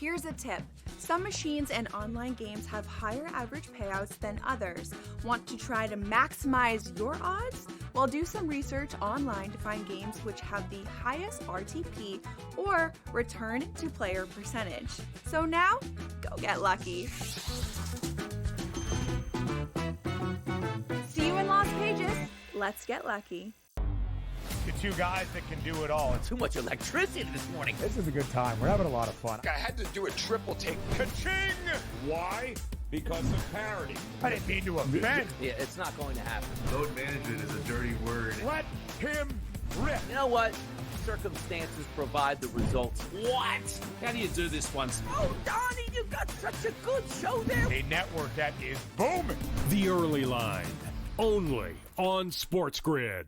Here's a tip. Some machines and online games have higher average payouts than others. Want to try to maximize your odds? Well, do some research online to find games which have the highest RTP or return to player percentage. So now, go get lucky. See you in Las Vegas. Let's get lucky. The two guys that can do it all. Too much electricity this morning. This is a good time. We're having a lot of fun. I had to do a triple take. Ka-ching! Why? Because of parity. I didn't mean to offend. Yeah, it's not going to happen. Load management is a dirty word. Let him rip. You know what? Circumstances provide the results. What? How do you do this once? Oh, Donnie, you got such a good show there. A network that is booming. The Early Line, only on SportsGrid.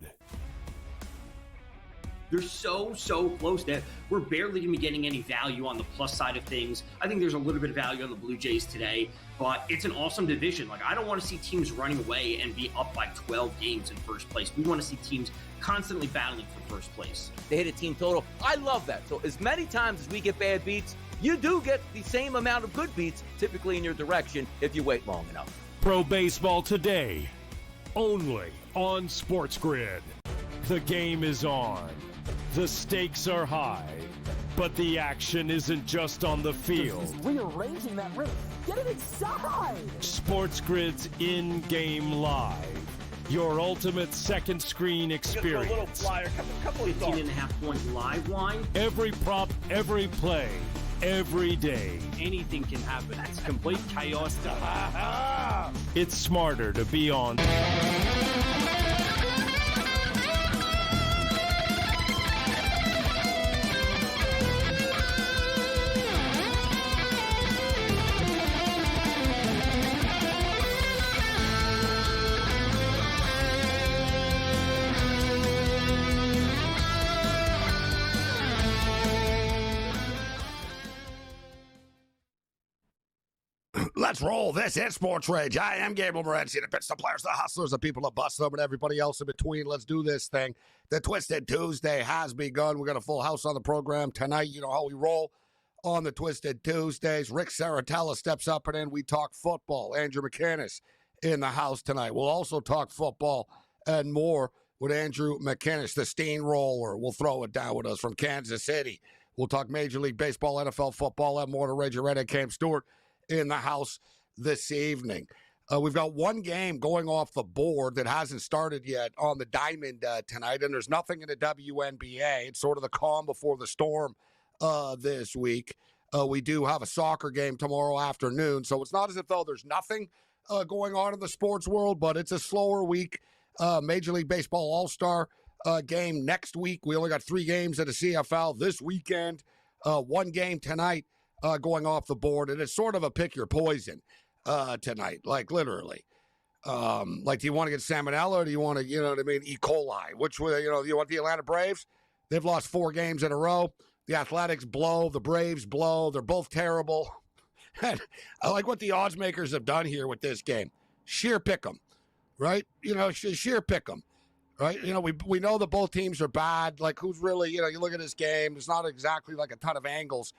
They're so close that we're barely going to be getting any value on the plus side of things. I think there's a little bit of value on the Blue Jays today, but it's an awesome division. Like, I don't want to see teams running away and be up by 12 games in first place. We want to see teams constantly battling for first place. They hit a team total. I love that. So as many times as we get bad beats, you do get the same amount of good beats, typically in your direction, if you wait long enough. Pro Baseball today, only on SportsGrid. The game is on. The stakes are high, but the action isn't just on the field. He's rearranging that rim. Get it inside! SportsGrid's in-game live. Your ultimate second screen experience. A little flyer, couple 18.5 point live line. Every prop, every play, every day. Anything can happen. It's complete chaos. It's smarter to be on. Let's roll. This is SportsRage. I am Gabriel Morency. The pitch, the players, the hustlers, the people that bust them, and everybody else in between. Let's do this thing. The Twisted Tuesday has begun. We got a full house on the program tonight. You know how we roll on the Twisted Tuesdays. Rick Saratella steps up, and then we talk football. Andrew McCannis in the house tonight. We'll also talk football and more with Andrew McCannis, the steamroller. We'll throw it down with us from Kansas City. We'll talk Major League Baseball, NFL football, and more to Reggie Redhead, Cam Stewart in the house this evening. We've got one game going off the board that hasn't started yet on the diamond tonight, and there's nothing in the WNBA. It's sort of the calm before the storm this week. We do have a soccer game tomorrow afternoon, so it's not as if though there's nothing going on in the sports world, but it's a slower week. Major League Baseball All-Star game next week. We only got 3 games at the CFL this weekend. One game tonight going off the board, and it's sort of a pick your poison tonight, like literally. Like, do you want to get salmonella, or do you want to, you know what I mean, E. coli? Which way, you know, you want the Atlanta Braves? They've lost 4 games in a row. The Athletics blow, the Braves blow. They're both terrible. And I like what the odds makers have done here with this game. Sheer pick 'em, right? You know, sheer pick 'em, right? You know, we know that both teams are bad. Like, who's really, you know, you look at this game, there's not exactly like a ton of angles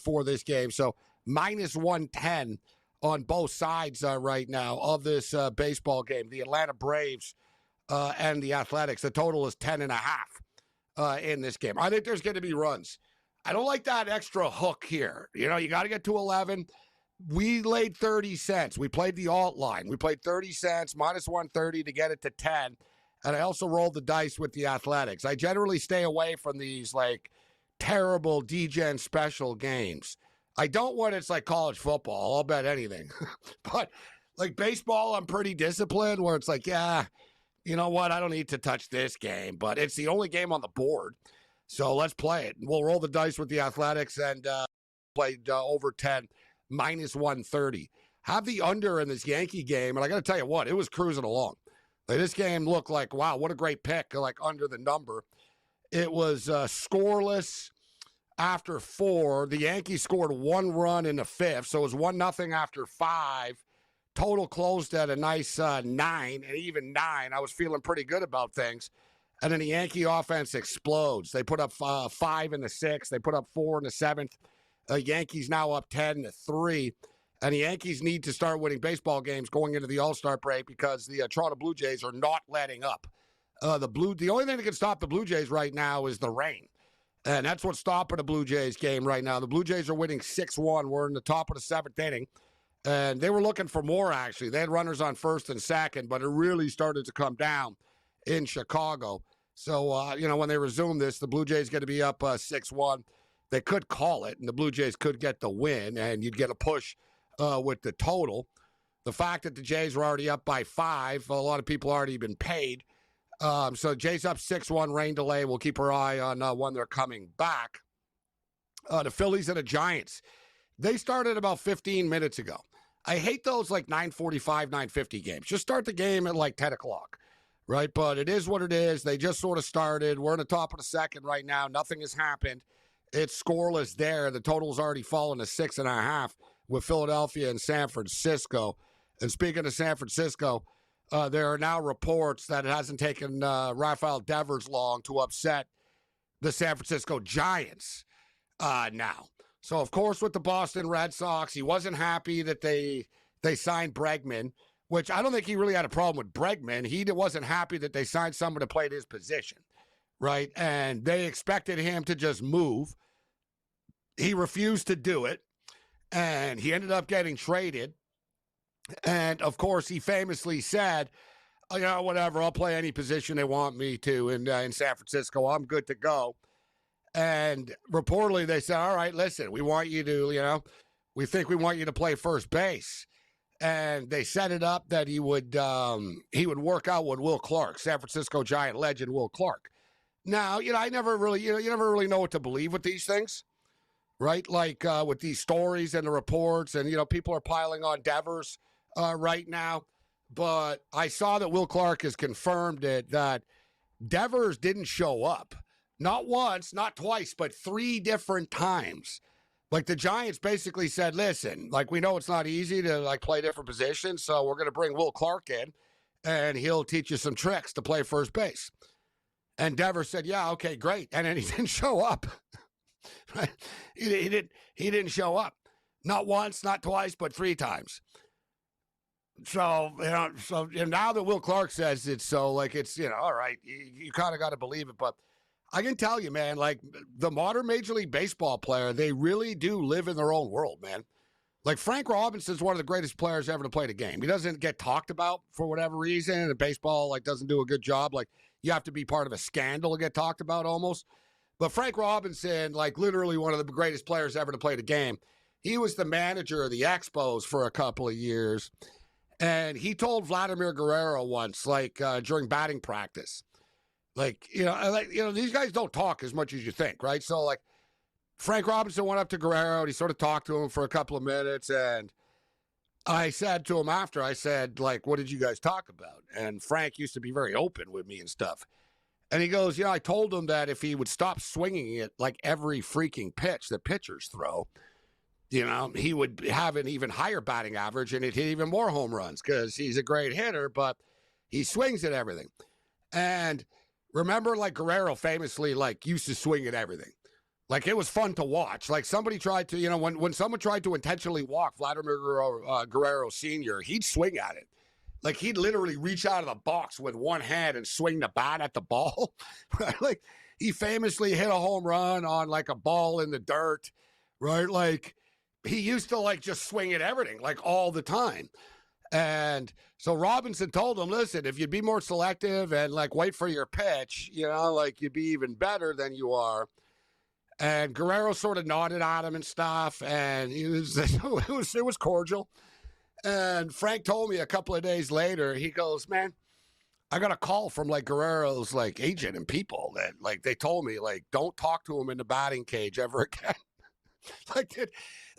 for this game. So minus 110 on both sides right now of this baseball game. The Atlanta Braves and the Athletics. The total is 10.5 in this game. I think there's going to be runs. I don't like that extra hook here. You know, you got to get to 11. We laid 30 cents. We played the alt line. We played 30 cents, minus 130 to get it to 10. And I also rolled the dice with the Athletics. I generally stay away from these, like, terrible D-Gen special games. I don't when it's like college football. I'll bet anything. But like baseball, I'm pretty disciplined where it's like, yeah, you know what? I don't need to touch this game, but it's the only game on the board. So let's play it. We'll roll the dice with the Athletics and play over 10, minus 130. Have the under in this Yankee game. And I got to tell you what, it was cruising along. Like, this game looked like, wow, what a great pick, like under the number. It was scoreless after 4. The Yankees scored 1 run in the 5th, so it was 1-0 after 5. Total closed at a nice 9, and even 9. I was feeling pretty good about things. And then the Yankee offense explodes. They put up 5 in the 6th. They put up 4 in the 7th. Yankees now up 10-3. And the Yankees need to start winning baseball games going into the All-Star break because the Toronto Blue Jays are not letting up. The only thing that can stop the Blue Jays right now is the rain. And that's what's stopping the Blue Jays game right now. The Blue Jays are winning 6-1. We're in the top of the 7th inning. And they were looking for more, actually. They had runners on first and second, but it really started to come down in Chicago. So, when they resume this, the Blue Jays going to be up 6-1. They could call it, and the Blue Jays could get the win, and you'd get a push with the total. The fact that the Jays were already up by 5, a lot of people already been paid. So Jays up 6-1, rain delay. We'll keep our eye on when they're coming back. The Phillies and the Giants, they started about 15 minutes ago. I hate those like 9:45, 9:50 games. Just start the game at like 10 o'clock, right? But it is what it is. They just sort of started. We're in the top of the 2nd right now. Nothing has happened. It's scoreless there. The total's already fallen to 6.5 with Philadelphia and San Francisco. And speaking of San Francisco, there are now reports that it hasn't taken Rafael Devers long to upset the San Francisco Giants now. So, of course, with the Boston Red Sox, he wasn't happy that they signed Bregman, which I don't think he really had a problem with Bregman. He wasn't happy that they signed someone to play his position, right? And they expected him to just move. He refused to do it. And he ended up getting traded. And, of course, he famously said, whatever, I'll play any position they want me to in San Francisco. I'm good to go. And reportedly they said, all right, listen, we want you to, we think we want you to play first base. And they set it up that he would work out with Will Clark, San Francisco Giant legend Will Clark. Now, I never really, you never really know what to believe with these things. Right, like with these stories and the reports, and people are piling on Devers right now. But I saw that Will Clark has confirmed it that Devers didn't show up, not once, not twice, but 3 different times. Like the Giants basically said, "Listen, like we know it's not easy to like play different positions, so we're going to bring Will Clark in, and he'll teach you some tricks to play first base." And Devers said, "Yeah, okay, great," and then he didn't show up. Right? He didn't show up. Not once, not twice, but 3 times. So, now that Will Clark says it, so like it's, all right, you kind of got to believe it. But I can tell you, man, like the modern Major League Baseball player, they really do live in their own world, man. Like Frank Robinson's one of the greatest players ever to play the game. He doesn't get talked about for whatever reason, and baseball like doesn't do a good job. Like you have to be part of a scandal to get talked about almost. But Frank Robinson, like literally one of the greatest players ever to play the game, he was the manager of the Expos for a couple of years. And he told Vladimir Guerrero once, like during batting practice, these guys don't talk as much as you think, right? So like Frank Robinson went up to Guerrero and he sort of talked to him for a couple of minutes. And I said to him after, I said, like, what did you guys talk about? And Frank used to be very open with me and stuff. And he goes, I told him that if he would stop swinging it like every freaking pitch that pitchers throw, he would have an even higher batting average and he'd hit even more home runs because he's a great hitter, but he swings at everything. And remember, like Guerrero famously, like used to swing at everything. Like it was fun to watch. Like somebody tried to, when someone tried to intentionally walk Vladimir Guerrero Sr., he'd swing at it. Like, he'd literally reach out of the box with one hand and swing the bat at the ball. Right? Like, he famously hit a home run on, like, a ball in the dirt. Right? Like, he used to, like, just swing at everything, like, all the time. And so Robinson told him, listen, if you'd be more selective and, like, wait for your pitch, like, you'd be even better than you are. And Guerrero sort of nodded at him and stuff, and it was cordial. And Frank told me a couple of days later, he goes, man, I got a call from like Guerrero's like agent and people that like they told me like don't talk to him in the batting cage ever again.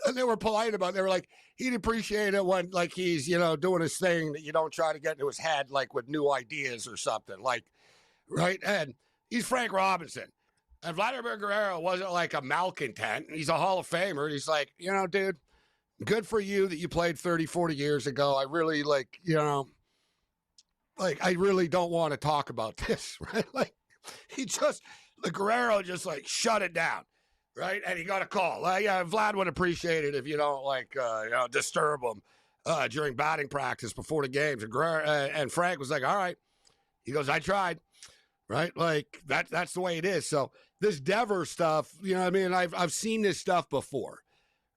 And they were polite about it. They were like, he'd appreciate it when like he's, doing his thing that you don't try to get into his head like with new ideas or something. Like, right? And he's Frank Robinson. And Vladimir Guerrero wasn't like a malcontent. He's a Hall of Famer. He's like, dude, good for you that you played 30, 40 years ago. I really I really don't want to talk about this, right? Like the Guerrero just like shut it down, right? And he got a call. Yeah, Vlad would appreciate it if you don't, disturb him during batting practice before the games. And Frank was like, all right. He goes, I tried, right? Like, that's the way it is. So this Devers stuff, you know what I mean? I've seen this stuff before,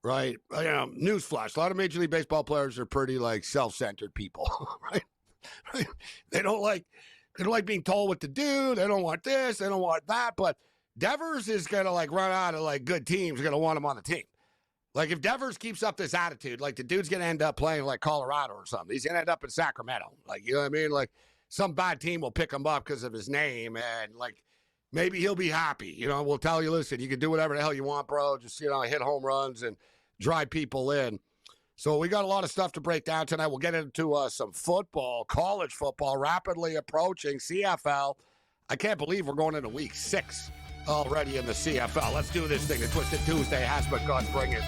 right? Newsflash, a lot of Major League Baseball players are pretty, self-centered people, right? They don't like being told what to do. They don't want this. They don't want that. But Devers is going to, run out of, good teams are going to want him on the team. If Devers keeps up this attitude, the dude's going to end up playing Colorado or something. He's going to end up in Sacramento. You know what I mean? Some bad team will pick him up because of his name, and, maybe he'll be happy. We'll tell you, listen, you can do whatever the hell you want, bro. Just, hit home runs and drive people in. So we got a lot of stuff to break down tonight. We'll get into some football, college football, rapidly approaching CFL. I can't believe we're going into week 6 already in the CFL. Let's do this thing. The Twisted Tuesday has begun. Bring it.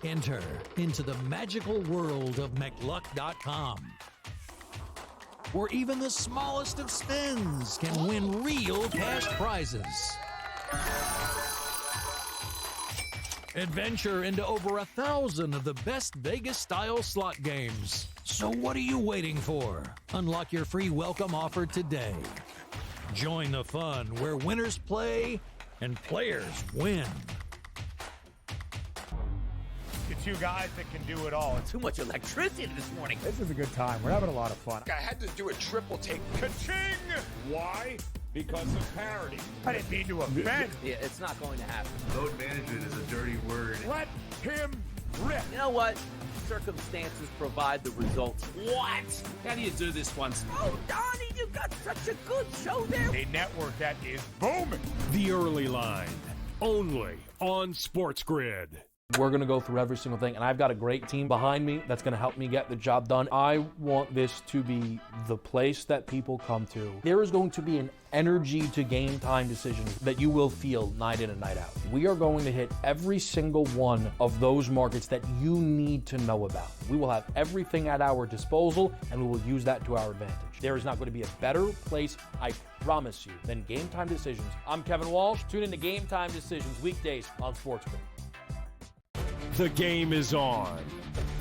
Enter into the magical world of McLuck.com, where even the smallest of spins can win real cash prizes. Adventure into over 1,000 of the best Vegas-style slot games. So what are you waiting for? Unlock your free welcome offer today. Join the fun where winners play and players win. Two guys that can do it all. Too much electricity this morning. This is a good time. We're having a lot of fun. I had to do a triple take. Ka-ching! Why? Because of parity. I didn't mean to offend. Yeah, it's not going to happen. Load management is a dirty word. Let him rip. You know what? Circumstances provide the results. What? How do you do this once? Oh, Donnie, you got such a good show there. A network that is booming. The Early Line, only on SportsGrid. We're going to go through every single thing, and I've got a great team behind me that's going to help me get the job done. I want this to be the place that people come to. There is going to be an energy to game time decisions that you will feel night in and night out. We are going to hit every single one of those markets that you need to know about. We will have everything at our disposal, and we will use that to our advantage. There is not going to be a better place, I promise you, than Game Time Decisions. I'm Kevin Walsh. Tune into Game Time Decisions weekdays on SportsGrid. The game is on.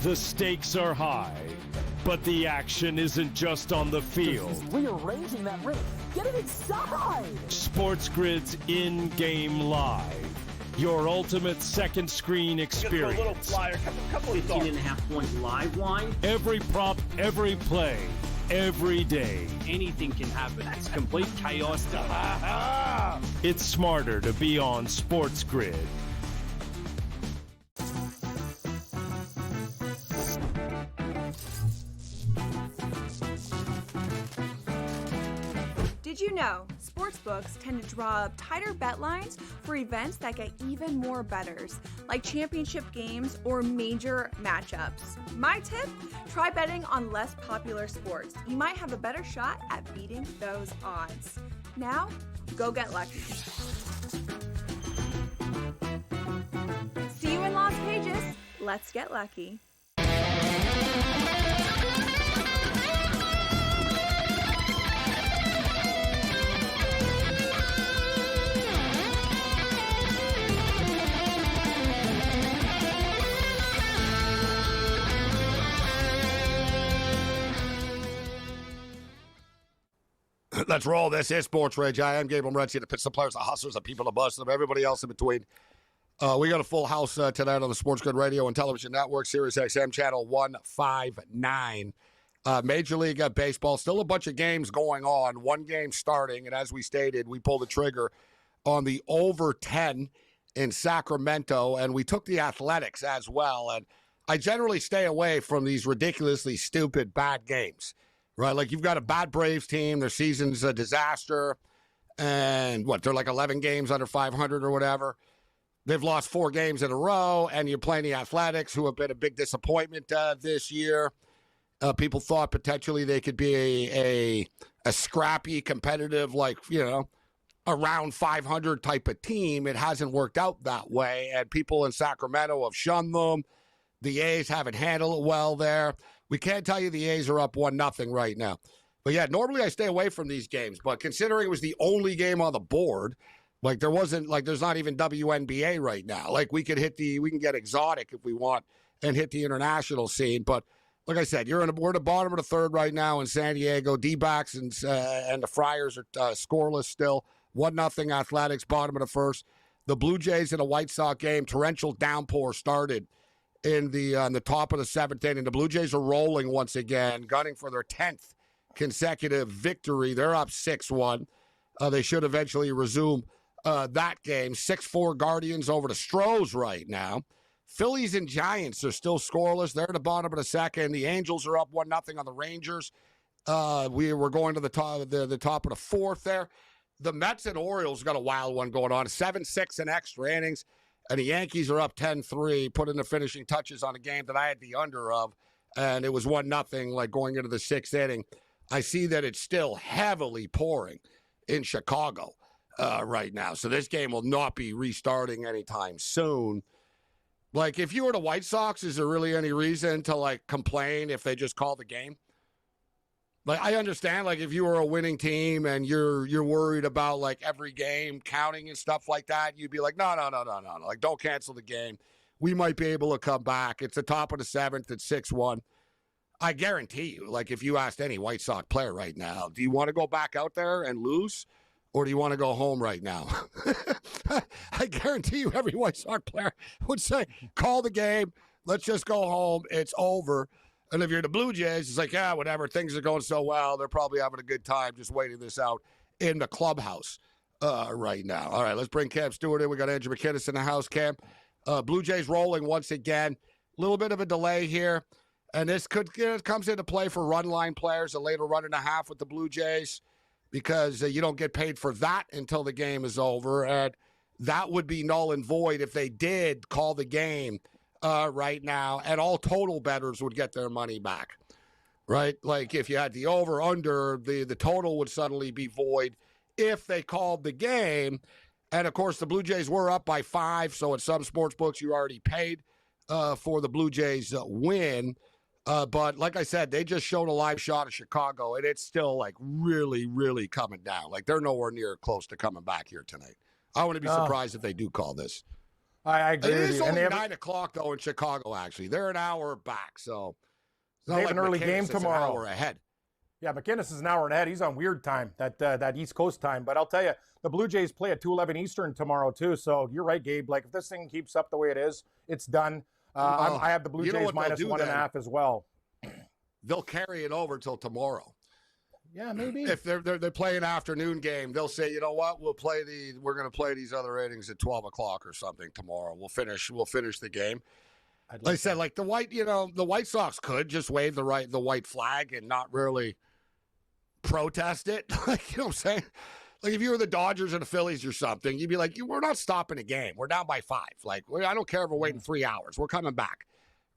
The stakes are high. But the action isn't just on the field. He's rearranging that ring. Get it inside! SportsGrid's in-game live. Your ultimate second screen experience. A little flyer, couple 15.5-point live line. Every prop, every play, every day. Anything can happen. That's complete chaos. It's smarter to be on SportsGrid. Did you know sportsbooks tend to draw up tighter bet lines for events that get even more bettors, like championship games or major matchups? My tip? Try betting on less popular sports. You might have a better shot at beating those odds. Now, go get lucky. See you in Las Vegas. Let's get lucky. Let's roll. This is SportsRage. I am Gabriel Morency, the pits, the players, the hustlers, the people, the bust, and everybody else in between. We got a full house tonight on the SportsGrid Radio and Television Network, Sirius XM Channel 159. Major League Baseball, still a bunch of games going on, one game starting, and as we stated, we pulled the trigger on the over 10 in Sacramento, and we took the Athletics as well, and I generally stay away from these ridiculously stupid bad games. Right, like you've got a bad Braves team, their season's a disaster, and they're like 11 games under 500 or whatever. They've lost 4 games in a row, and you're playing the Athletics, who have been a big disappointment this year. People thought potentially they could be a scrappy, competitive, around 500 type of team. It hasn't worked out that way, and people in Sacramento have shunned them. The A's haven't handled it well there. We can't tell you the A's are up 1-0 right now. But, yeah, normally I stay away from these games. But considering it was the only game on the board, there's not even WNBA right now. We can get exotic if we want and hit the international scene. But, like I said, we're at the bottom of the third right now in San Diego. D-backs and the Friars are scoreless still. 1-0 Athletics, bottom of the first. The Blue Jays in a White Sox game, torrential downpour started on the top of the seventh inning. The Blue Jays are rolling once again, gunning for their 10th consecutive victory. They're up 6-1. They should eventually resume that game. 6-4 Guardians over the Stros right now. Phillies and Giants are still scoreless. They're at the bottom of the second. The Angels are up 1-0 on the Rangers. We're going to the top of the fourth there. The Mets and Orioles got a wild one going on. 7-6 in extra innings. And the Yankees are up 10-3, putting the finishing touches on a game that I had the under of. And it was 1-0, going into the sixth inning. I see that it's still heavily pouring in Chicago right now. So this game will not be restarting anytime soon. If you were the White Sox, is there really any reason to, complain if they just call the game? I understand, if you were a winning team and you're worried about, every game counting and stuff like that, you'd be like, no. Don't cancel the game. We might be able to come back. It's the top of the seventh. It's 6-1. I guarantee you, if you asked any White Sox player right now, do you want to go back out there and lose? Or do you want to go home right now? I guarantee you every White Sox player would say, call the game. Let's just go home. It's over. And if you're the Blue Jays, it's like, yeah, whatever. Things are going so well. They're probably having a good time just waiting this out in the clubhouse right now. All right, let's bring Cam Stewart in. We got Andrew McKinnis in the house, Cam. Blue Jays rolling once again. A little bit of a delay here. And this comes into play for run line players, a later run and a half with the Blue Jays, because you don't get paid for that until the game is over. And that would be null and void if they did call the game right now, and all total bettors would get their money back, right? If you had the over, under, the total would suddenly be void if they called the game. And, of course, the Blue Jays were up by 5, so at some sports books you already paid for the Blue Jays win. But, like I said, they just showed a live shot of Chicago, and it's still, really, really coming down. They're nowhere near close to coming back here tonight. I wouldn't be surprised if they do call this. I agree. It is with you. only 9 o'clock, though, in Chicago, actually. They're an hour back, so it's not they have an early McKinnis game is tomorrow. An hour ahead. Yeah, McKinnis is an hour ahead. He's on weird time, that East Coast time. But I'll tell you, the Blue Jays play at 2:11 Eastern tomorrow, too. So you're right, Gabe. If this thing keeps up the way it is, it's done. I have the Blue Jays minus 1.5 as well. They'll carry it over till tomorrow. Yeah, maybe. If they're playing an afternoon game, they'll say, you know what, we're going to play these other innings at 12 o'clock or something tomorrow. We'll finish the game. Like I said, the White Sox could just wave the white flag and not really protest it. You know what I'm saying? If you were the Dodgers or the Phillies or something, you'd be like, we're not stopping the game. We're down by 5. I don't care if we're waiting 3 hours. We're coming back.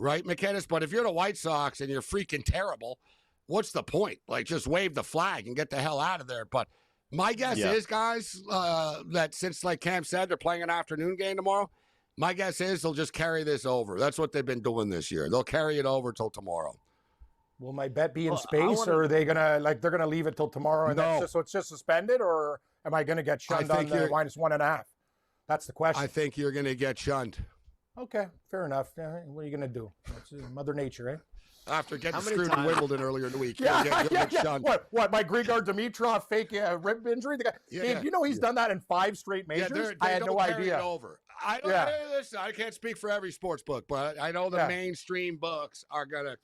Right, McKinnis? But if you're the White Sox and you're freaking terrible, what's the point? Just wave the flag and get the hell out of there. But my guess is, guys, that since, Cam said, they're playing an afternoon game tomorrow, my guess is they'll just carry this over. That's what they've been doing this year. They'll carry it over till tomorrow. Will my bet be in space, or are they gonna they're gonna leave it till tomorrow and so it's just suspended, or am I gonna get shunned on the minus 1.5? That's the question. I think you're gonna get shunned. Okay, fair enough. What are you gonna do? It's Mother Nature, eh? After getting screwed in Wimbledon earlier in the week. Yeah. What, my Grigor Dimitrov fake rib injury? The guy, Dave, you know he's done that in 5 straight majors? I had no idea. Over. Listen, I can't speak for every sports book, but I know the mainstream books are going to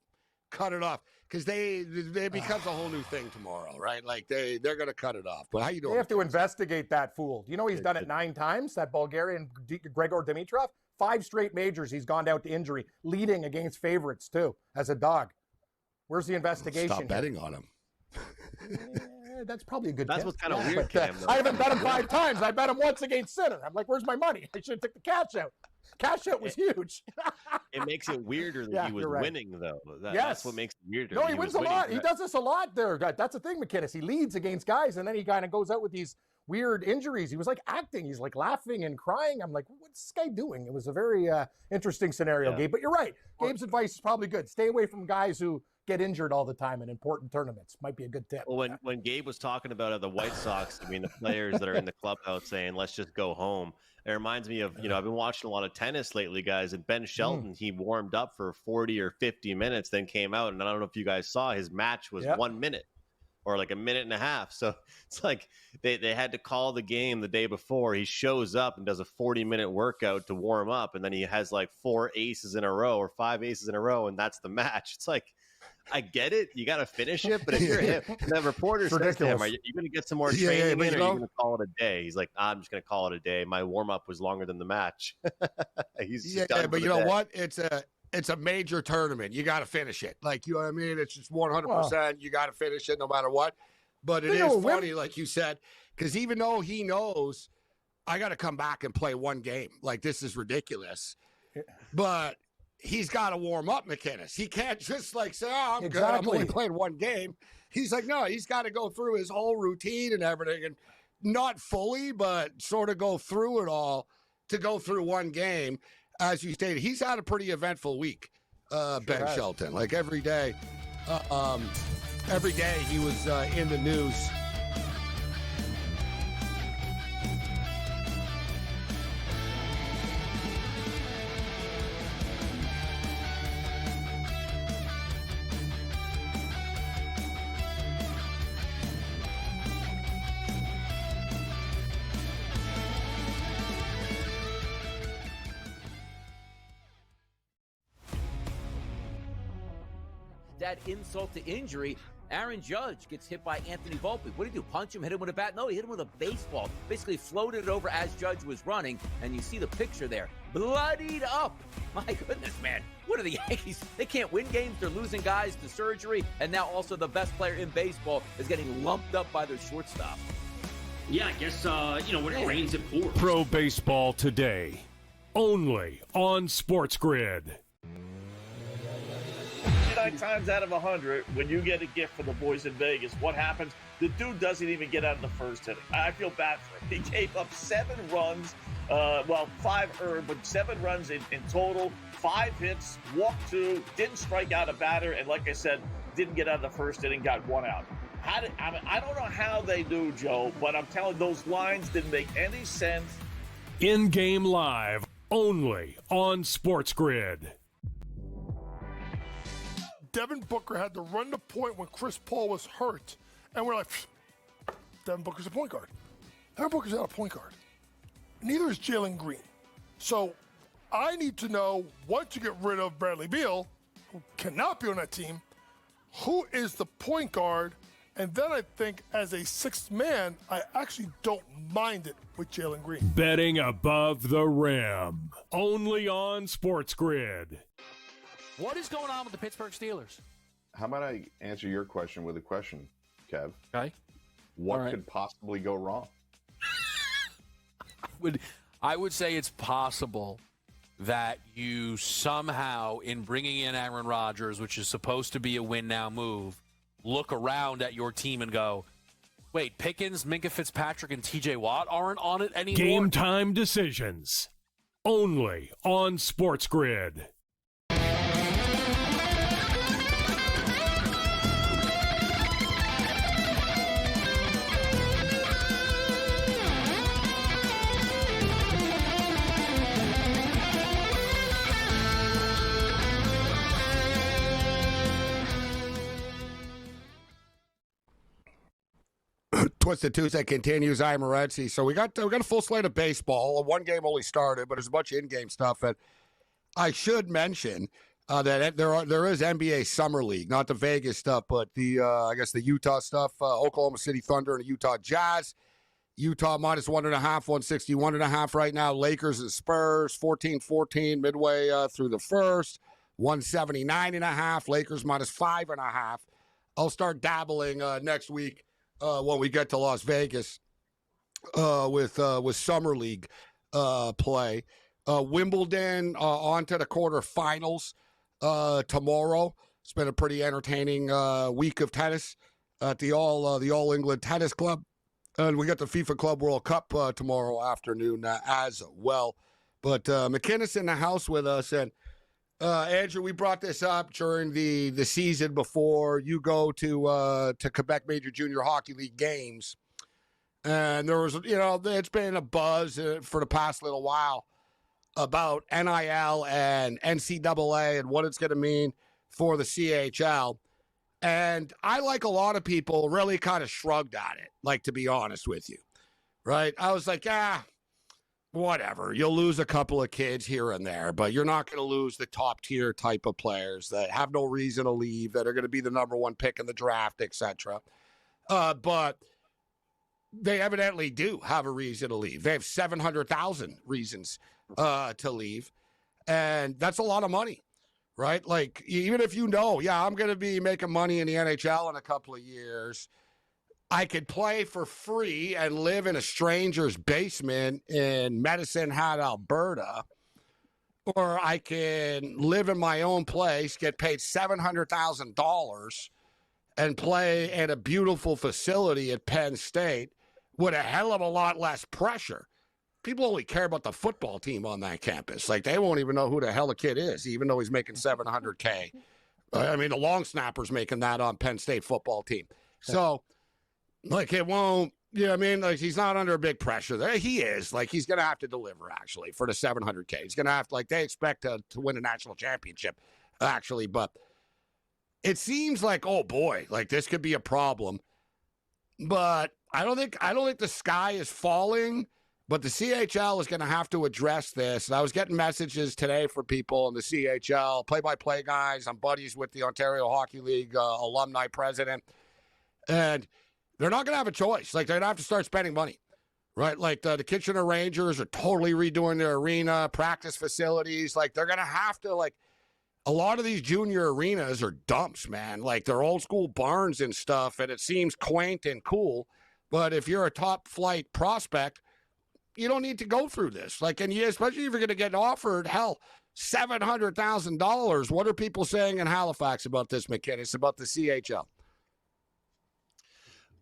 cut it off because it becomes a whole new thing tomorrow, right? They're going to cut it off. But how you doing? They have to investigate that fool. Do you know he's done it 9 times, that Bulgarian Grigor Dimitrov? 5 straight majors he's gone down to injury, leading against favorites, too, as a dog. Where's the investigation? Stop betting on him. That's probably a good That's tip. what's kind of weird, Cam. I haven't bet him 5 times. I bet him once against Sinner. I'm like, where's my money? I should have took the cash out. Cash out was huge. It makes it weirder that he was winning, though. That's what makes it weirder. No, he wins a lot. He does this a lot there. That's the thing, McInnes. He leads against guys, and then he kind of goes out with these weird injuries. He was like acting. He's like laughing and crying. I'm like, what's this guy doing? It was a very interesting scenario, Gabe. But you're right. Gabe's advice is probably good. Stay away from guys who get injured all the time in important tournaments. Might be a good tip. Well, when Gabe was talking about the White Sox, I mean, the players that are in the clubhouse saying, let's just go home. It reminds me of, I've been watching a lot of tennis lately, guys, and Ben Shelton, he warmed up for 40 or 50 minutes, then came out. And I don't know if you guys saw, his match was 1 minute or like a minute and a half. So it's like they had to call the game the day before. He shows up and does a 40-minute workout to warm up. And then he has like 4 aces in a row or 5 aces in a row. And that's the match. It's like, I get it. You got to finish it. But if you're him, the reporter says to him, are you going to get some more training in, or are you going to call it a day? He's like, I'm just going to call it a day. My warm-up was longer than the match. He's done but you know what? It's a major tournament. You got to finish it. Like, you know what I mean? It's just 100%. You got to finish it no matter what. But it is funny, like you said, because even though he knows I got to come back and play one game, like this is ridiculous. But he's got to warm up, McInnes. He can't just like say, I'm good. I'm only playing one game. He's like, no, he's got to go through his whole routine and everything, and not fully, but sort of go through it all to go through one game. As you stated, he's had a pretty eventful week, Ben Shelton. Like every day he was in the news. That insult to injury, Aaron Judge gets hit by Anthony Volpe. What did he do? Punch him, hit him with a bat? No, he hit him with a baseball. Basically floated it over as Judge was running, and you see the picture there. Bloodied up. My goodness, man. What are the Yankees? They can't win games. They're losing guys to surgery, and now also the best player in baseball is getting lumped up by their shortstop. Yeah, I guess, when it rains, it pours. Pro Baseball Today, only on SportsGrid. 9 times out of 100, when you get a gift for the boys in Vegas, what happens? The dude doesn't even get out of the first inning. I feel bad for him. He gave up 7 runs, 5 earned, but 7 runs in total, 5 hits, walked 2, didn't strike out a batter, and like I said, didn't get out of the first inning, got 1 out. I don't know how they do, Joe, but I'm telling you, those lines didn't make any sense. In-game live, only on SportsGrid. Devin Booker had to run the point when Chris Paul was hurt. And we're like, Devin Booker's a point guard. Devin Booker's not a point guard. Neither is Jalen Green. So I need to know, once you get rid of Bradley Beal, who cannot be on that team, who is the point guard? And then I think as a 6th man, I actually don't mind it with Jalen Green. Betting above the rim, only on SportsGrid. What is going on with the Pittsburgh Steelers? How about I answer your question with a question, Kev? Okay. What could possibly go wrong? I would say it's possible that you somehow, in bringing in Aaron Rodgers, which is supposed to be a win-now move, look around at your team and go, wait, Pickens, Minka Fitzpatrick, and T.J. Watt aren't on it anymore? Game time decisions, only on SportsGrid. Twisted Tuesday continues. I'm Morency. So we got a full slate of baseball. One game only started, but there's a bunch of in-game stuff. And I should mention that there is NBA Summer League, not the Vegas stuff, but I guess the Utah stuff. Oklahoma City Thunder and the Utah Jazz. Utah minus 1.5, 161.5 right now. Lakers and Spurs 14-14 midway through the first. 179.5. Lakers minus 5.5. I'll start dabbling next week. When we get to Las Vegas with Summer League play. Wimbledon on to the quarterfinals tomorrow. It's been a pretty entertaining week of tennis at the All England Tennis Club. And we got the FIFA Club World Cup tomorrow afternoon as well. But McKinnis in the house with us. And Andrew, we brought this up during the season before you go to Quebec Major Junior Hockey League games. And there was, it's been a buzz for the past little while about NIL and NCAA and what it's going to mean for the CHL. And I, like a lot of people, really kind of shrugged at it, like, to be honest with you, right? I was like, whatever. You'll lose a couple of kids here and there, but you're not going to lose the top-tier type of players that have no reason to leave, that are going to be the number one pick in the draft, etc. But they evidently do have a reason to leave. They have 700,000 reasons to leave, and that's a lot of money. Right? Like, even if I'm going to be making money in the NHL in a couple of years, I could play for free and live in a stranger's basement in Medicine Hat, Alberta, or I can live in my own place, get paid $700,000 and play at a beautiful facility at Penn State with a hell of a lot less pressure. People only care about the football team on that campus. Like, they won't even know who the hell the kid is, even though he's making $700K. I mean, the long snapper's making that on Penn State football team. So, like, it won't, like, he's not under big pressure there. He is. Like, he's going to have to deliver, actually, for the $700K. He's going to have to, like, they expect to win a national championship, actually. But it seems like, oh, boy, like, this could be a problem. But I don't think the sky is falling. But the CHL is going to have to address this. And I was getting messages today from people in the CHL, play-by-play guys. I'm buddies with the Ontario Hockey League alumni president. And they're not going to have a choice. Like, they're going to have to start spending money, right? Like, the Kitchener Rangers are totally redoing their arena, practice facilities. Like, they're going to have to, like, a lot of these junior arenas are dumps, man. Like, they're old-school barns and stuff, and it seems quaint and cool. But if you're a top-flight prospect, you don't need to go through this. Like, and especially if you're going to get offered, $700,000. What are people saying in Halifax about this, McKinnis, about the CHL?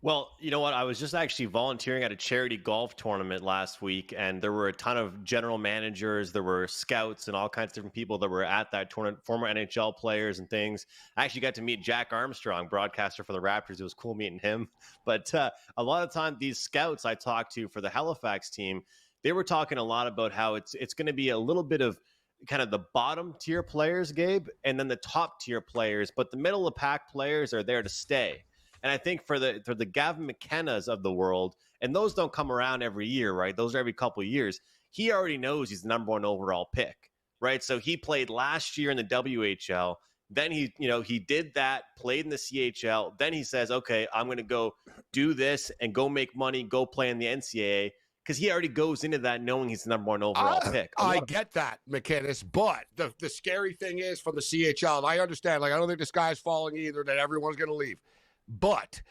Well, you know what? I was just actually volunteering at a charity golf tournament last week, and there were a ton of general managers, there were scouts and all kinds of different people that were at that tournament, former NHL players and things. I actually got to meet Jack Armstrong, broadcaster for the Raptors. It was cool meeting him. But a lot of time, these scouts I talked to for the Halifax team, they were talking a lot about how it's going to be a little bit of kind of the bottom tier players, Gabe, and then the top tier players, but the middle of the pack players are there to stay. And I think for the Gavin McKennas of the world, and those don't come around every year, right? Those are every couple of years. He already knows he's the number one overall pick, right? So he played last year in the WHL. Then he did that, played in the CHL. Then he says, okay, I'm going to go do this and go make money, go play in the NCAA. Because he already goes into that knowing he's the number one overall pick. I get that, McKinnis, but the scary thing is from the CHL, and I understand, like, I don't think the sky's falling either, that everyone's going to leave. But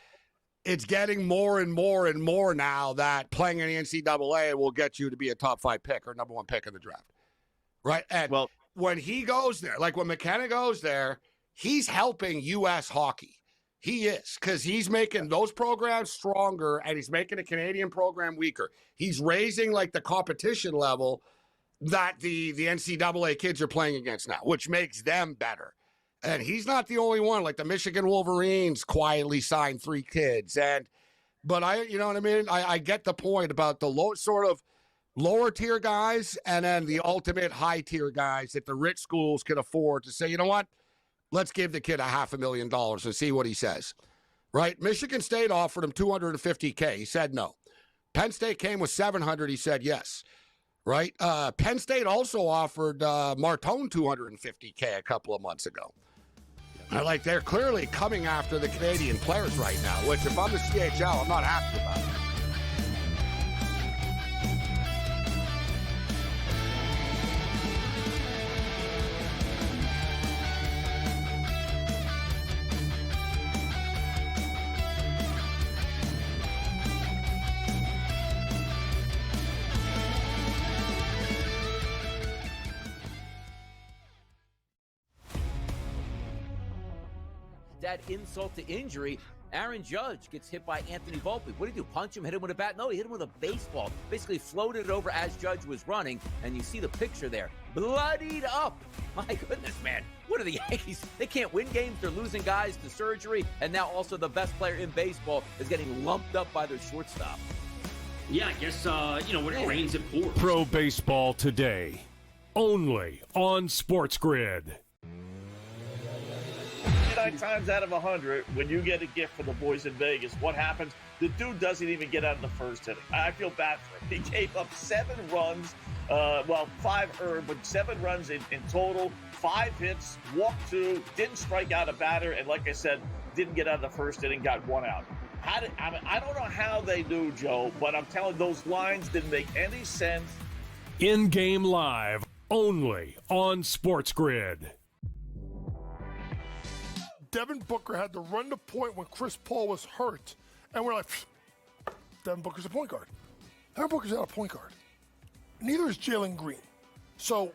it's getting more and more and more now that playing in the NCAA will get you to be a top 5 pick or number 1 pick in the draft. Right? And when he goes there, like when McKenna goes there, he's helping U.S. hockey. He is, because he's making those programs stronger and he's making a Canadian program weaker. He's raising, like, the competition level that the NCAA kids are playing against now, which makes them better. And he's not the only one. Like, the Michigan Wolverines quietly signed 3 kids. But you know what I mean? I get the point about the lower tier guys and then the ultimate high tier guys that the rich schools can afford to say, you know what? Let's give the kid $500,000 and see what he says. Right? Michigan State offered him $250K. He said no. Penn State came with $700. He said yes. Right? Penn State also offered Martone $250K a couple of months ago. Like, they're clearly coming after the Canadian players right now, which if I'm the CHL, I'm not happy about it. to add insult to injury, Aaron Judge gets hit by Anthony Volpe. What did he do? Punch him, hit him with a bat? No, he hit him with a baseball. Basically floated it over as Judge was running, and you see the picture there. Bloodied up. My goodness, man. What are the Yankees? They can't win games. They're losing guys to surgery, and now also the best player in baseball is getting lumped up by their shortstop. Yeah, I guess, when it rains, it pours. Pro Baseball Today, only on SportsGrid. 9 times out of 100, when you get a gift for the boys in Vegas, what happens? The dude doesn't even get out of the first inning. I feel bad for him. He gave up 7 runs, 5 earned, but 7 runs in total, 5 hits, walked 2, didn't strike out a batter, and like I said, didn't get out of the first inning, got 1 out. I don't know how they do, Joe, but I'm telling you, those lines didn't make any sense. In-game live, only on SportsGrid. Devin Booker had to run the point when Chris Paul was hurt. And we're like, Devin Booker's a point guard. Devin Booker's not a point guard. Neither is Jalen Green. So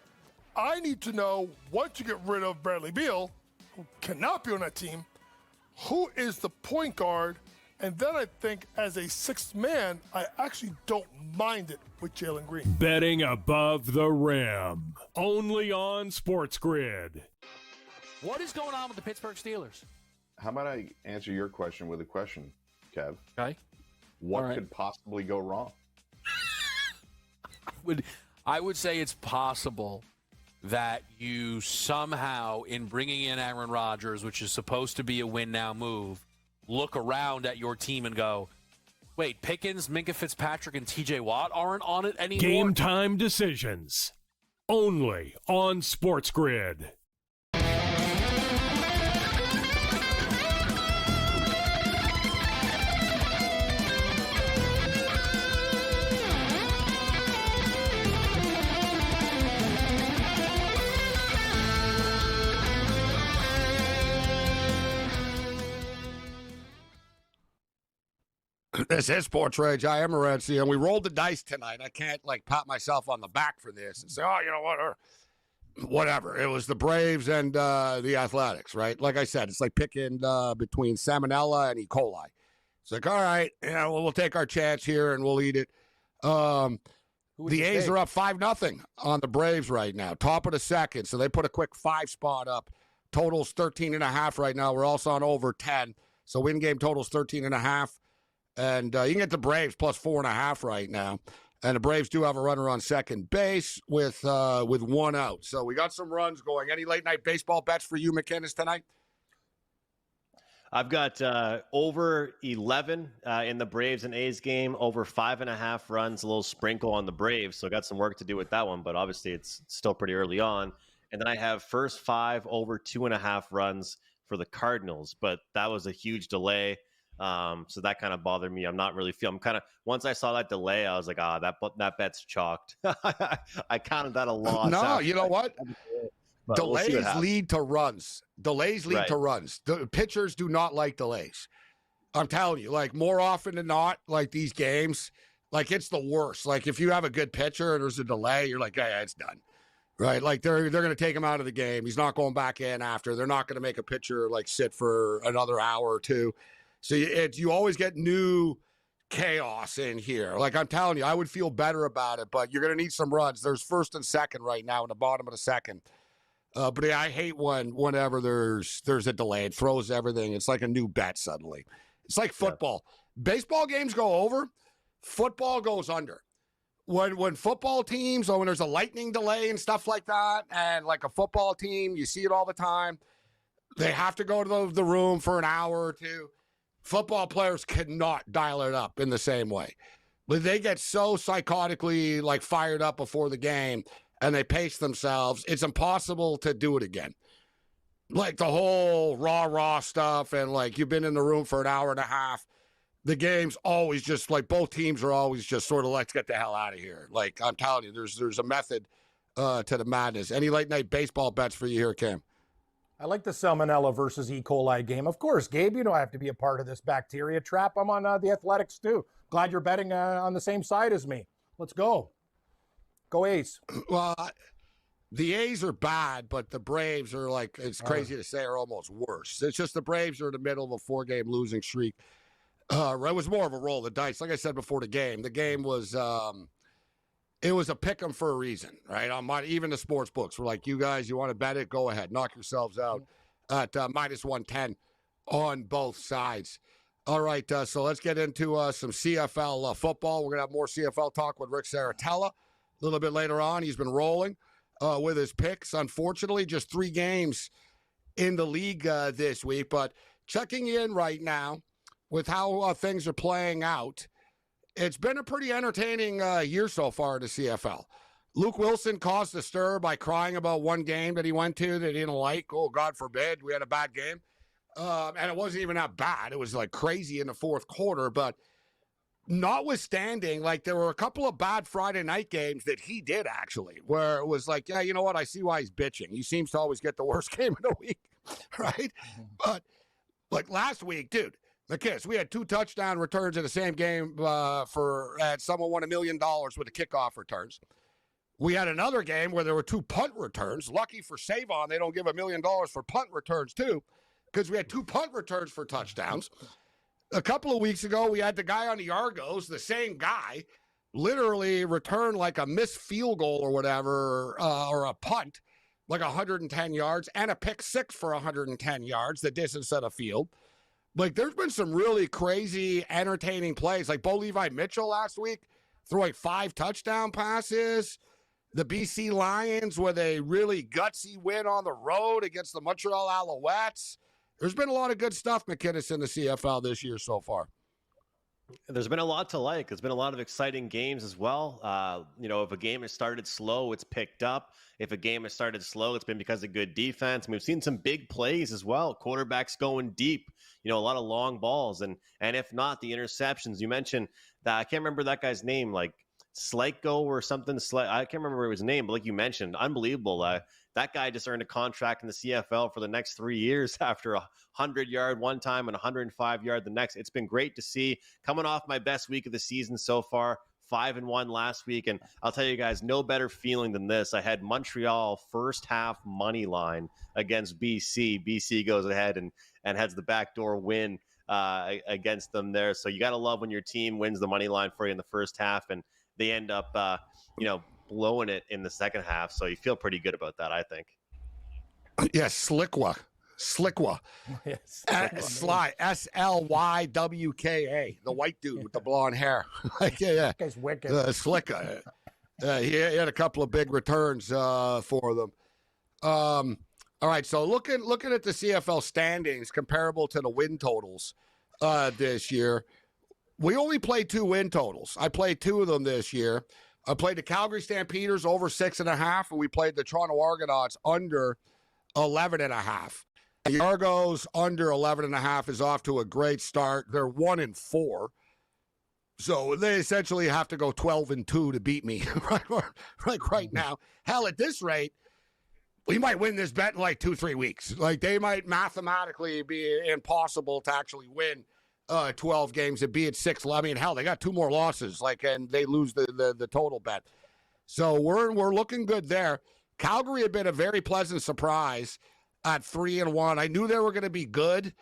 I need to know, once you get rid of Bradley Beal, who cannot be on that team, who is the point guard? And then I think as a 6th man, I actually don't mind it with Jalen Green. Betting above the rim, only on SportsGrid. What is going on with the Pittsburgh Steelers? How about I answer your question with a question, Kev? Okay. What could possibly go wrong? I would say it's possible that you somehow, in bringing in Aaron Rodgers, which is supposed to be a win-now move, look around at your team and go, wait, Pickens, Minka Fitzpatrick, and TJ Watt aren't on it anymore? Game time decisions, only on SportsGrid. This is SportsRage. I am Morency, and we rolled the dice tonight. I can't, pat myself on the back for this and say, oh, you know what, or whatever. It was the Braves and the Athletics, right? Like I said, it's like picking between Salmonella and E. coli. It's like, all right, we'll take our chance here, and we'll eat it. The A's are up 5-0 on the Braves right now, top of the second. So they put a quick 5 spot up. Totals 13.5 right now. We're also on over 10. So win game totals 13.5. And you can get the Braves plus 4.5 right now. And the Braves do have a runner on second base with 1 out. So we got some runs going. Any late night baseball bets for you, McInnes, tonight? I've got over 11 in the Braves and A's game, over 5.5 runs, a little sprinkle on the Braves. So I got some work to do with that one, but obviously it's still pretty early on. And then I have first 5 over 2.5 runs for the Cardinals, but that was a huge delay. So that kind of bothered me. I'm not really feeling. Once I saw that delay, I was like, that bet's chalked. I counted that a loss. No, you know what? Delays lead to runs. Delays lead to runs. The pitchers do not like delays. I'm telling you, more often than not, these games, it's the worst. If you have a good pitcher and there's a delay, you're like, yeah, it's done. Right? They're going to take him out of the game. He's not going back in after. They're not going to make a pitcher sit for another hour or two. So you always get new chaos in here. I'm telling you, I would feel better about it, but you're going to need some runs. There's first and second right now in the bottom of the second. But I hate whenever there's a delay. It throws everything. It's like a new bet suddenly. It's like football. Yeah. Baseball games go over. Football goes under. When football teams, or when there's a lightning delay and stuff like that, and a football team, you see it all the time, they have to go to the room for an hour or two. Football players cannot dial it up in the same way. But they get so psychotically fired up before the game and they pace themselves, it's impossible to do it again. The whole raw stuff and you've been in the room for an hour and a half. The game's always just both teams are always just sort of let's get the hell out of here. I'm telling you, there's a method to the madness. Any late night baseball bets for you here, Cam? I like the Salmonella versus E. coli game. Of course, Gabe, I have to be a part of this bacteria trap. I'm on the Athletics, too. Glad you're betting on the same side as me. Let's go. Go A's. Well, the A's are bad, but the Braves are like, it's crazy to say, are almost worse. It's just the Braves are in the middle of a 4-game losing streak. It was more of a roll of the dice. Like I said before the game was it was a pick 'em for a reason, right? Even the sports books were like, you guys, you want to bet it? Go ahead. Knock yourselves out at minus 110 on both sides. All right, so let's get into some CFL football. We're going to have more CFL talk with Rick Saratella a little bit later on. He's been rolling with his picks. Unfortunately, just 3 games in the league this week. But checking in right now with how things are playing out, it's been a pretty entertaining year so far in the CFL. Luke Wilson caused a stir by crying about one game that he went to that he didn't like. Oh, God forbid, we had a bad game. And it wasn't even that bad. It was like crazy in the fourth quarter. But notwithstanding, like there were a couple of bad Friday night games that he did actually, where it was like, yeah, you know what? I see why he's bitching. He seems to always get the worst game of the week, right? But like last week, dude, McKiss, we had 2 touchdown returns in the same game someone won $1 million with the kickoff returns. We had another game where there were 2 punt returns. Lucky for Savon, they don't give $1 million for punt returns too, because we had 2 punt returns for touchdowns. A couple of weeks ago, we had the guy on the Argos, the same guy, literally return like a missed field goal or whatever, or a punt, like 110 yards, and a pick 6 for 110 yards, the distance of the field. Like, there's been some really crazy, entertaining plays. Like Bo Levi Mitchell last week threw like 5 touchdown passes. The BC Lions with a really gutsy win on the road against the Montreal Alouettes. There's been a lot of good stuff, McKinnis, in the CFL this year so far. There's been a lot to like. There's been a lot of exciting games as well. If a game has started slow, it's picked up. If a game has started slow, it's been because of good defense. And we've seen some big plays as well. Quarterbacks going deep, a lot of long balls. And if not, the interceptions. You mentioned that, I can't remember that guy's name, like Slyko or something. I can't remember his name, but like you mentioned, unbelievable. That guy just earned a contract in the CFL for the next 3 years after 100-yard one time and 105-yard the next. It's been great to see. Coming off my best week of the season so far, 5-1 last week. And I'll tell you guys, no better feeling than this. I had Montreal first half money line against BC. BC goes ahead and has the backdoor win against them there. So you got to love when your team wins the money line for you in the first half and they end up, blowing it in the second half. So you feel pretty good about that, I think. Yes, Slyka. Yes. Sly, Slywka, the white dude with the blonde hair. yeah. That guy's wicked. Slyka. He had a couple of big returns for them. All right, so looking at the CFL standings comparable to the win totals this year, we only played 2 win totals. I played 2 of them this year. I played the Calgary Stampeders over 6.5, and we played the Toronto Argonauts under 11.5. The Argos under 11.5 is off to a great start. They're 1-4. So they essentially have to go 12-2 to beat me right now. Hell, at this rate, we might win this bet in like 2-3 weeks. Like they might mathematically be impossible to actually win 12 games and be at 6. I mean, hell, they got 2 more losses, and they lose the total bet. So we're looking good there. Calgary had been a very pleasant surprise at 3-1. I knew they were going to be good,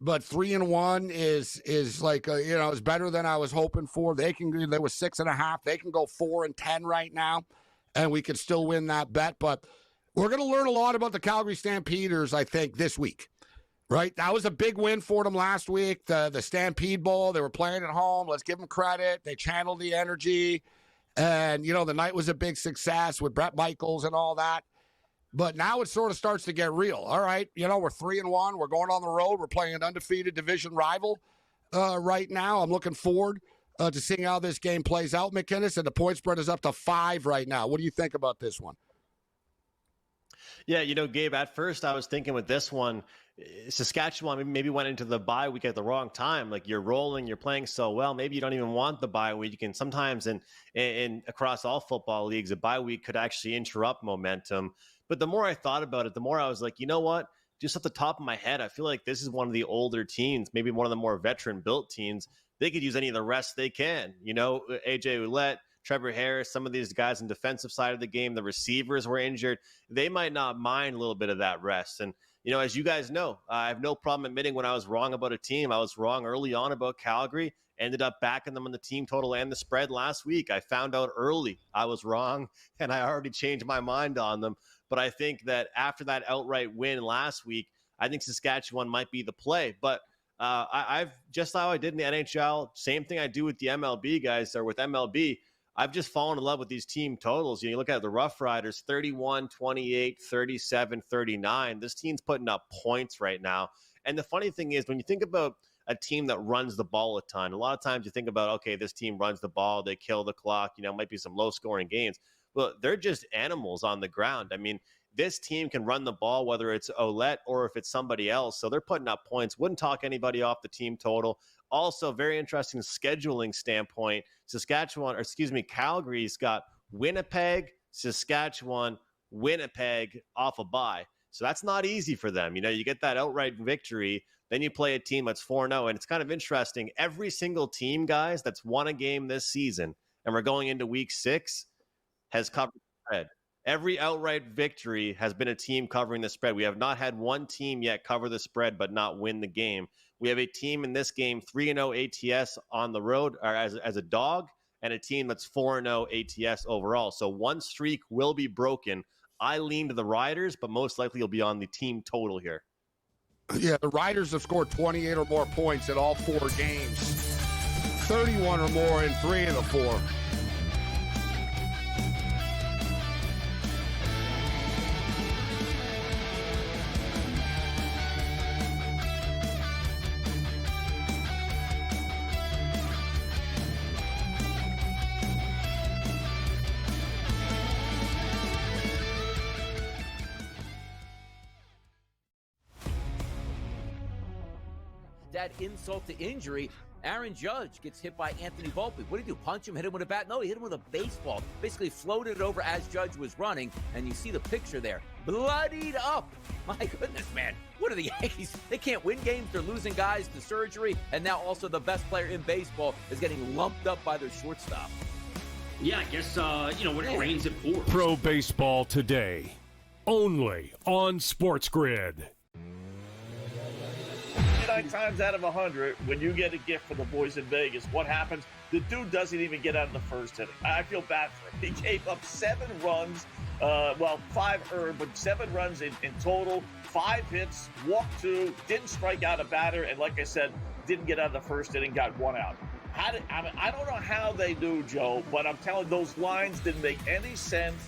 but 3-1 is like is better than I was hoping for. They were 6.5. They can go 4-10 right now, and we could still win that bet. But we're going to learn a lot about the Calgary Stampeders, I think, this week. Right, that was a big win for them last week. The Stampede Bowl, they were playing at home. Let's give them credit. They channeled the energy, and the night was a big success with Brett Michaels and all that. But now it sort of starts to get real. All right, we're 3-1. We're going on the road. We're playing an undefeated division rival right now. I'm looking forward to seeing how this game plays out, McKinnis. And the point spread is up to 5 right now. What do you think about this one? Yeah, Gabe, at first I was thinking with this one, Saskatchewan maybe went into the bye week at the wrong time. Like you're rolling, you're playing so well. Maybe you don't even want the bye week. You can sometimes in across all football leagues, a bye week could actually interrupt momentum. But the more I thought about it, the more I was like, you know what? Just off the top of my head, I feel like this is one of the older teams, maybe one of the more veteran built teams. They could use any of the rest they can. AJ Ouellette, Trevor Harris, some of these guys on the defensive side of the game, the receivers were injured. They might not mind a little bit of that rest. And, you know, as you guys know, I have no problem admitting when I was wrong about a team. I was wrong early on about Calgary, ended up backing them on the team total and the spread last week. I found out early I was wrong, and I already changed my mind on them. But I think that after that outright win last week, I think Saskatchewan might be the play. But I've just how I did in the NHL, same thing I do with the MLB guys or with MLB. I've just fallen in love with these team totals. You look at the Rough Riders, 31, 28, 37, 39. This team's putting up points right now. And the funny thing is, when you think about a team that runs the ball a ton, a lot of times you think about, okay, this team runs the ball, they kill the clock, might be some low-scoring games. Well, they're just animals on the ground. I mean, this team can run the ball, whether it's Ouellette or if it's somebody else. So they're putting up points. Wouldn't talk anybody off the team total. Also, very interesting scheduling standpoint. Calgary's got Winnipeg, Saskatchewan, Winnipeg off a bye. So that's not easy for them. You get that outright victory, then you play a team that's 4-0. And it's kind of interesting. Every single team, guys, that's won a game this season, and we're going into week 6, has covered the spread. Every outright victory has been a team covering the spread. We have not had one team yet cover the spread but not win the game. We have a team in this game, 3-0 ATS on the road or as a dog, and a team that's 4-0 ATS overall. So one streak will be broken. I lean to the Riders, but most likely you'll be on the team total here. Yeah, the Riders have scored 28 or more points in all 4 games, 31 or more in 3 of the 4. That insult to injury, Aaron Judge gets hit by Anthony Volpe. What did he do? Punch him, hit him with a bat? No, he hit him with a baseball. Basically floated it over as Judge was running, and you see the picture there. Bloodied up. My goodness, man. What are the Yankees? They can't win games. They're losing guys to surgery, and now also the best player in baseball is getting lumped up by their shortstop. Yeah, I guess, what it rains, it pours. Pro Baseball Today, only on SportsGrid. 9 times out of 100, when you get a gift for the boys in Vegas, what happens? The dude doesn't even get out of the first inning. I feel bad for him. He gave up 7 runs, 5 earned, but 7 runs in total, 5 hits, walked 2, didn't strike out a batter, and like I said, didn't get out of the first inning, got 1 out. I don't know how they do, Joe, but I'm telling you, those lines didn't make any sense.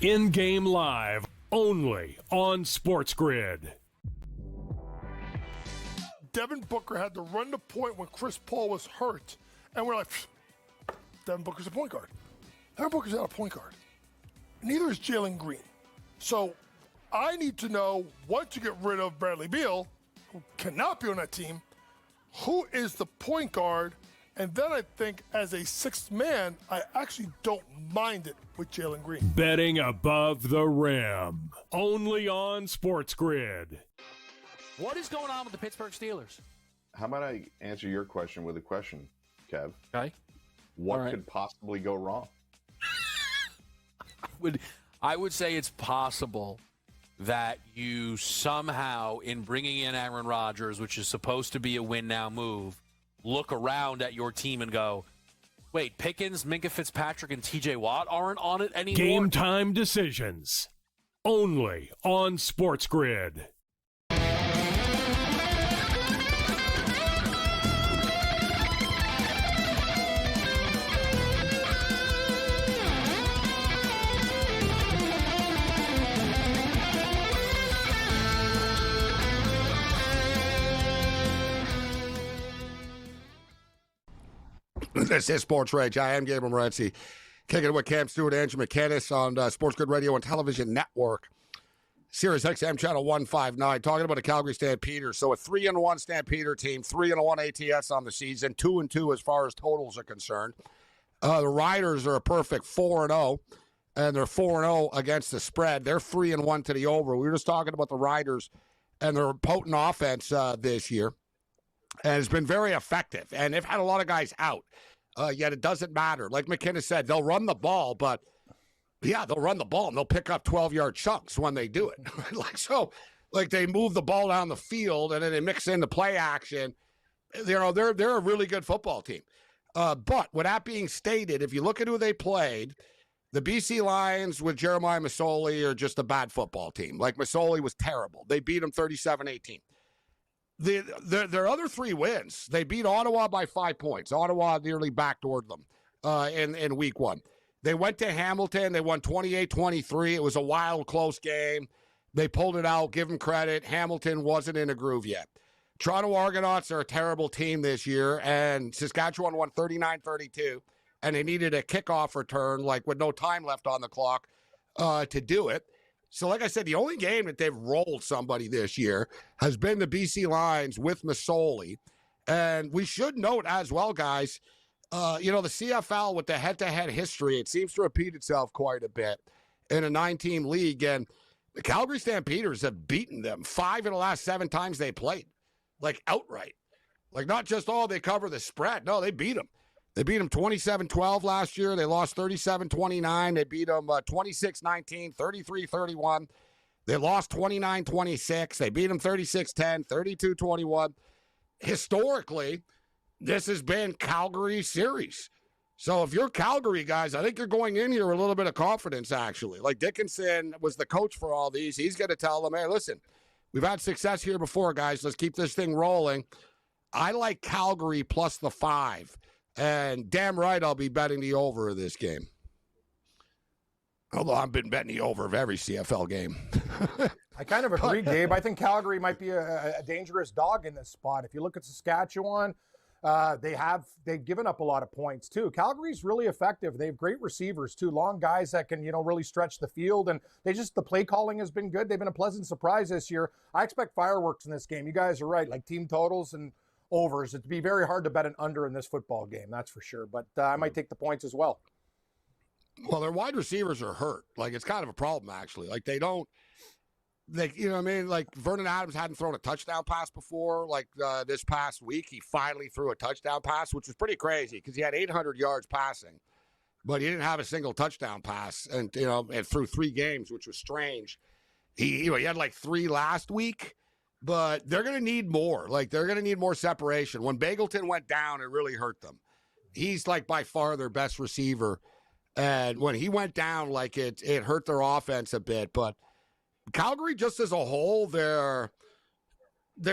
In-game live, only on SportsGrid. Devin Booker had to run the point when Chris Paul was hurt. And we're like, Devin Booker's a point guard. Devin Booker's not a point guard. Neither is Jalen Green. So I need to know, once you get rid of Bradley Beal, who cannot be on that team, who is the point guard? And then I think as a 6th man, I actually don't mind it with Jalen Green. Betting above the rim, only on SportsGrid. What is going on with the Pittsburgh Steelers? How about I answer your question with a question, Kev? Okay. What could possibly go wrong? I would say it's possible that you somehow, in bringing in Aaron Rodgers, which is supposed to be a win-now move, look around at your team and go, wait, Pickens, Minka Fitzpatrick, and TJ Watt aren't on it anymore? Game time decisions, only on SportsGrid. This is SportsRage. I am Gabriel Morency. Kicking it with Cam Stewart, Andrew McKinnis on SportsGrid Radio and Television Network. Sirius XM Channel 159. Talking about the Calgary Stampeders. So a 3-1 Stampeder team, 3-1 ATS on the season, 2-2 as far as totals are concerned. The Riders are a perfect 4-0, and they're 4-0 against the spread. They're 3-1 to the over. We were just talking about the Riders and their potent offense this year. And it's been very effective. And they've had a lot of guys out. yet it doesn't matter. Like McKinnon said, they'll run the ball, but yeah, they'll run the ball and they'll pick up 12-yard chunks when they do it. Like they move the ball down the field and then they mix in the play action. They're a really good football team. But with that being stated, if you look at who they played, the BC Lions with Jeremiah Masoli are just a bad football team. Like Masoli was terrible. They beat them 37-18. Their other 3 wins, they beat Ottawa by 5 points. Ottawa nearly backdoored them in week 1. They went to Hamilton. They won 28-23. It was a wild, close game. They pulled it out. Give them credit. Hamilton wasn't in a groove yet. Toronto Argonauts are a terrible team this year, and Saskatchewan won 39-32, and they needed a kickoff return, like with no time left on the clock, to do it. So like I said, the only game that they've rolled somebody this year has been the BC Lions with Masoli. And we should note as well, guys, the CFL with the head-to-head history, it seems to repeat itself quite a bit in a 9-team league. And the Calgary Stampeders have beaten them 5 of the last 7 times they played. Like outright. Like not just, they cover the spread. No, they beat them. They beat them 27-12 last year. They lost 37-29. They beat them 26-19, 33-31. They lost 29-26. They beat them 36-10, 32-21. Historically, this has been Calgary's series. So if you're Calgary, guys, I think you're going in here with a little bit of confidence, actually. Like Dickinson was the coach for all these. He's going to tell them, hey, listen, we've had success here before, guys. Let's keep this thing rolling. I like Calgary plus the 5. And damn right I'll be betting the over of this game. Although I've been betting the over of every CFL game. I kind of agree, Gabe. I think Calgary might be a dangerous dog in this spot. If you look at Saskatchewan, they've given up a lot of points too. Calgary's really effective. They have great receivers too, long guys that can, really stretch the field, and the play calling has been good. They've been a pleasant surprise this year. I expect fireworks in this game. You guys are right, like team totals and overs. It'd be very hard to bet an under in this football game, that's for sure. But I might take the points as well. Well, their wide receivers are hurt. Like it's kind of a problem actually. Like you know what I mean? Like Vernon Adams hadn't thrown a touchdown pass before. Like this past week, he finally threw a touchdown pass, which was pretty crazy because he had 800 yards passing, but he didn't have a single touchdown pass, and and through 3 games, which was strange. He had like 3 last week, but they're going to need more. Like they're going to need more separation. When Bagleton went down, it really hurt them. He's like by far their best receiver, and when he went down, like it hurt their offense a bit, but. Calgary, just as a whole, they're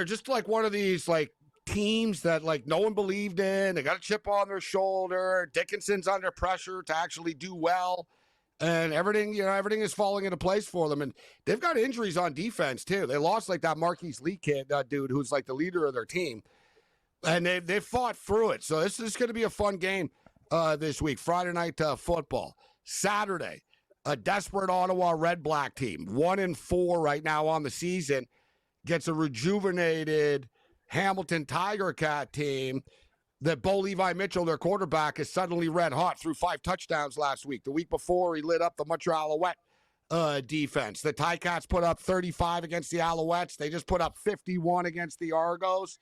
just like one of these like teams that like no one believed in. They got a chip on their shoulder. Dickinson's under pressure to actually do well, and everything is falling into place for them. And they've got injuries on defense too. They lost like that Marquise Lee kid, dude, who's like the leader of their team, and they fought through it. So this is going to be a fun game this week. Friday night football, Saturday. A desperate Ottawa Red-Black team, 1-4 right now on the season, gets a rejuvenated Hamilton Tiger Cat team that Bo Levi Mitchell, their quarterback, is suddenly red hot, threw 5 touchdowns last week. The week before, he lit up the Montreal Alouette defense. The Ticats put up 35 against the Alouettes. They just put up 51 against the Argos.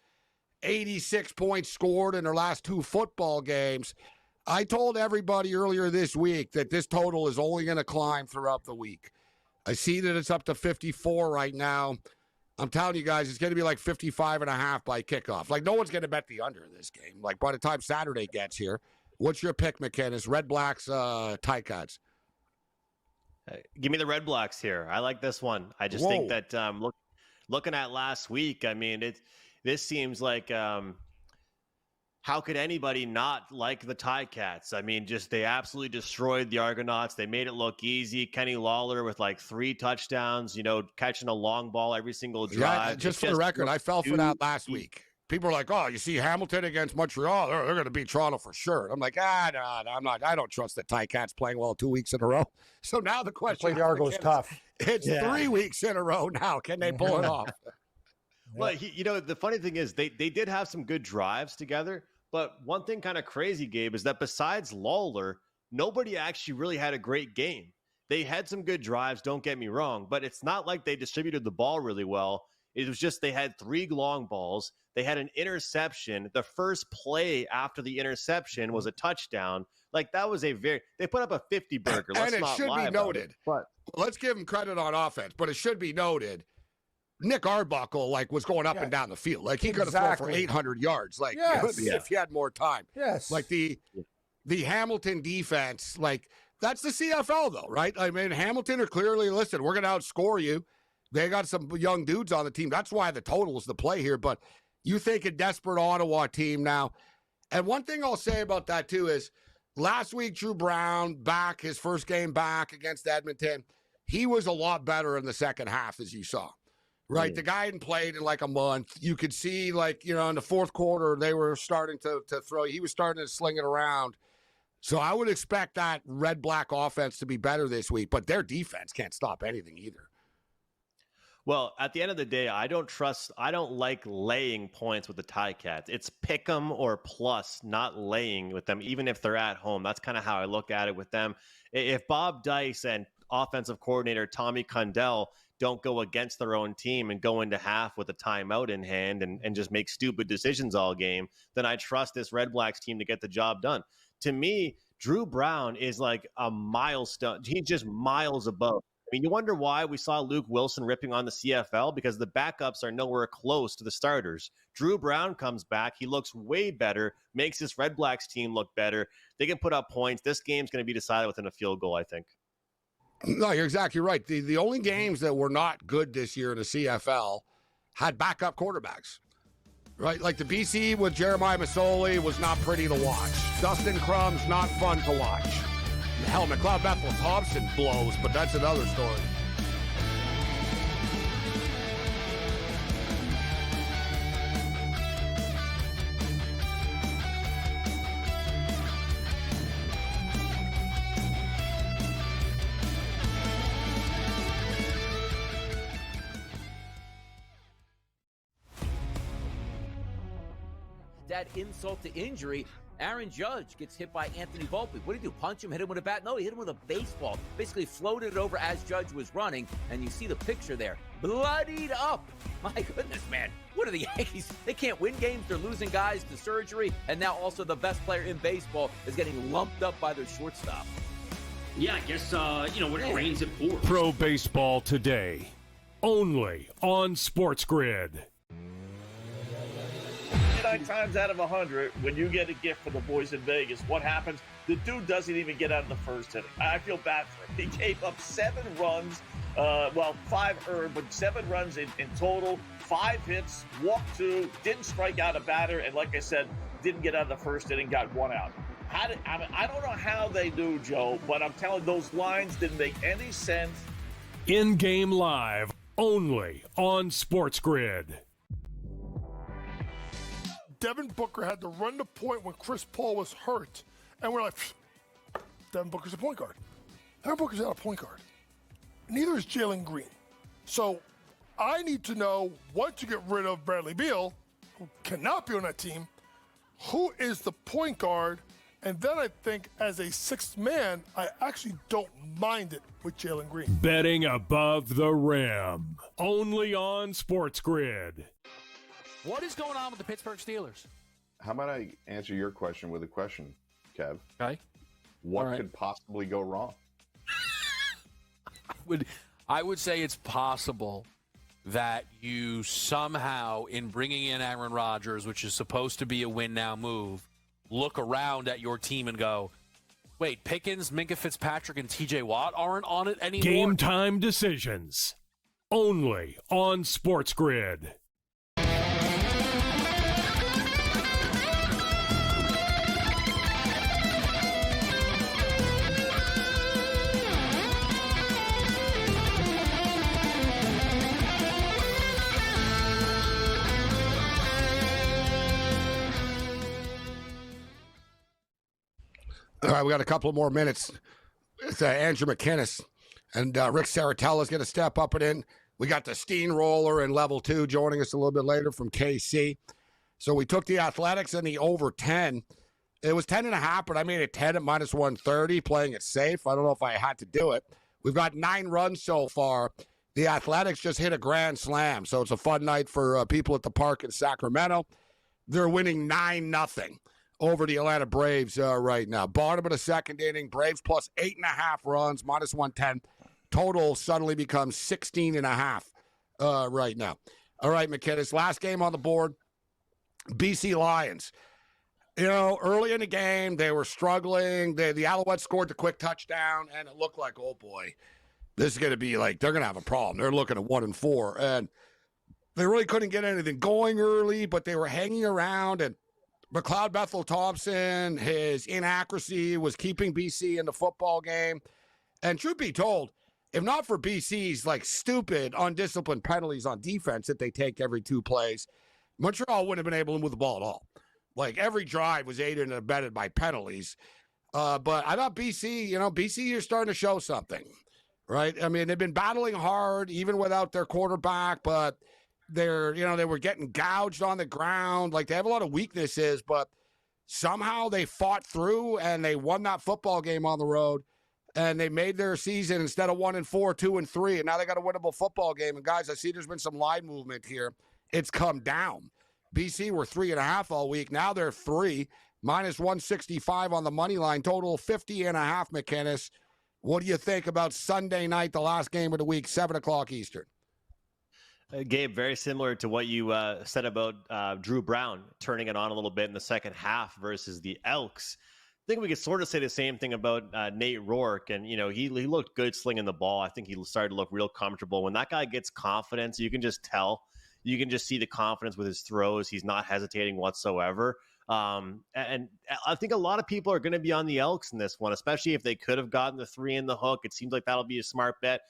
86 points scored in their last 2 football games. I told everybody earlier this week that this total is only going to climb throughout the week. I see that it's up to 54 right now. I'm telling you guys, it's going to be like 55.5 by kickoff. Like, no one's going to bet the under in this game. Like, by the time Saturday gets here, what's your pick, McKinnis? Red Blacks, Ticats? Give me the Red Blacks here. I like this one. I just think that looking at last week, I mean, this seems like how could anybody not like the Ticats? I mean, they absolutely destroyed the Argonauts. They made it look easy. Kenny Lawler with like 3 touchdowns, catching a long ball every single drive. Yeah, just for the record, I fell for that last week. People are like, oh, you see Hamilton against Montreal, they're going to beat Toronto for sure. I'm like, no, I'm not. I don't trust the Ticats playing well 2 weeks in a row. So now the question is, the Argos tough. It's 3 weeks in a row now. Can they pull it off? Well, the funny thing is they did have some good drives together. But one thing kind of crazy, Gabe, is that besides Lawler, nobody actually really had a great game. They had some good drives, don't get me wrong, but it's not like they distributed the ball really well. It was just they had 3 long balls. They had an interception. The first play after the interception was a touchdown. Like, that was they put up a 50 burger. And it should be noted. But let's give him credit on offense, but it should be noted, Nick Arbuckle, was going up and down the field. Like, he could have thrown for 800 yards. Like, if he had more time. Yes. Like, the Hamilton defense, that's the CFL, though, right? I mean, Hamilton are clearly, listen, we're going to outscore you. They got some young dudes on the team. That's why the total is the play here. But you think a desperate Ottawa team now. And one thing I'll say about that, too, is last week, Drew Brown back, his first game back against Edmonton. He was a lot better in the second half, as you saw. Right, the guy hadn't played in a month. You could see, in the fourth quarter, they were starting to throw. He was starting to sling it around. So I would expect that red-black offense to be better this week, but their defense can't stop anything either. Well, at the end of the day, I don't like laying points with the Ticats. It's pick 'em or plus, not laying with them, even if they're at home. That's kind of how I look at it with them. If Bob Dice and offensive coordinator Tommy Condell don't go against their own team and go into half with a timeout in hand and just make stupid decisions all game, then I trust this Red Blacks team to get the job done. To me, Drew Brown is like a milestone. He's just miles above. I mean, you wonder why we saw Luke Wilson ripping on the CFL, because the backups are nowhere close to the starters. Drew Brown comes back. He looks way better, makes this Red Blacks team look better. They can put up points. This game's going to be decided within a field goal, I think. No, you're exactly right. The only games that were not good this year in the CFL had backup quarterbacks, right? Like the BC with Jeremiah Masoli was not pretty to watch. Dustin Crum's not fun to watch. Hell, McLeod Bethel Thompson blows, but that's another story. That insult to injury, Aaron Judge gets hit by Anthony Volpe. What did he do? Punch him? Hit him with a bat? No, he hit him with a baseball. Basically floated it over as Judge was running, and you see the picture there. Bloodied up. My goodness, man. What are the Yankees? They can't win games. They're losing guys to surgery, and now also the best player in baseball is getting lumped up by their shortstop. Yeah, I guess, when it rains, it pours. Pro Baseball Today, only on SportsGrid. 9 times out of 100, when you get a gift for the boys in Vegas, what happens? The dude doesn't even get out of the first inning. I feel bad for him. He gave up 7 runs, 5 earned, but 7 runs in total, 5 hits, walked 2, didn't strike out a batter, and like I said, didn't get out of the first inning, got 1 out. I don't know how they do, Joe, but I'm telling you, those lines didn't make any sense. In-game live, only on SportsGrid. Devin Booker had to run the point when Chris Paul was hurt. And we're like, Devin Booker's a point guard. Devin Booker's not a point guard. Neither is Jalen Green. So I need to know, once you get rid of Bradley Beal, who cannot be on that team, who is the point guard? And then I think as a 6th man, I actually don't mind it with Jalen Green. Betting above the rim, only on SportsGrid. What is going on with the Pittsburgh Steelers? How about I answer your question with a question, Kev? Okay. What could possibly go wrong? I would say it's possible that you somehow, in bringing in Aaron Rodgers, which is supposed to be a win-now move, look around at your team and go, wait, Pickens, Minka Fitzpatrick, and TJ Watt aren't on it anymore? Game time decisions, only on SportsGrid. All right, we got a couple more minutes. It's Andrew McKinnis and Rick Saratella's going to step up and in. We got the Steamroller in level 2 joining us a little bit later from KC. So we took the Athletics and the over 10. It was 10.5, but I made it 10 at minus 130, playing it safe. I don't know if I had to do it. We've got 9 runs so far. The Athletics just hit a grand slam, so it's a fun night for people at the park in Sacramento. They're winning 9-0 over the Atlanta Braves right now. Bottom of the second inning, Braves plus 8.5 runs, minus 110. Total suddenly becomes 16.5 right now. All right, McKinnis, last game on the board, BC Lions. You know, early in the game, they were struggling. The Alouettes scored the quick touchdown, and it looked like, oh, boy, this is going to be like they're going to have a problem. They're looking at 1-4, and they really couldn't get anything going early, but they were hanging around, and McLeod Bethel-Thompson, his inaccuracy was keeping BC in the football game. And truth be told, if not for BC's like stupid, undisciplined penalties on defense that they take every 2 plays, Montreal wouldn't have been able to move the ball at all. Like every drive was aided and abetted by penalties. But I thought BC is starting to show something, right? I mean, they've been battling hard even without their quarterback, but they were getting gouged on the ground. Like they have a lot of weaknesses, but somehow they fought through and they won that football game on the road. And they made their season instead of 1-4, 2-3, and now they got a winnable football game. And guys, I see there's been some line movement here. It's come down. BC were 3.5 all week. Now they're 3, minus 165 on the money line. Total 50.5. McKinnis, what do you think about Sunday night, the last game of the week, 7:00 Eastern? Gabe, very similar to what you said about Drew Brown turning it on a little bit in the second half versus the Elks. I think we could sort of say the same thing about Nate Rourke. And, he looked good slinging the ball. I think he started to look real comfortable. When that guy gets confidence, you can just tell. You can just see the confidence with his throws. He's not hesitating whatsoever. And I think a lot of people are going to be on the Elks in this one, especially if they could have gotten the 3 in the hook. It seems like that'll be a smart bet.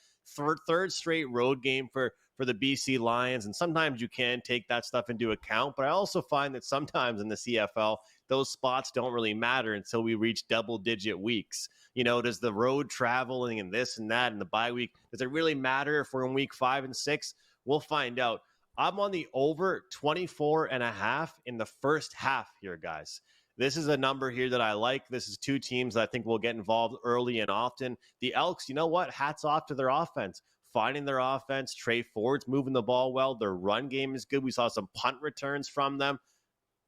Third straight road game for the BC Lions. And sometimes you can take that stuff into account. But I also find that sometimes in the CFL, those spots don't really matter until we reach double-digit weeks. Does the road traveling and this and that and the bye week, does it really matter if we're in week 5 and 6? We'll find out. I'm on the over 24.5 in the first half here, guys. This is a number here that I like. This is 2 teams that I think will get involved early and often. The Elks, you know what? Hats off to their offense. Finding their offense. Trey Ford's moving the ball well. Their run game is good. We saw some punt returns from them.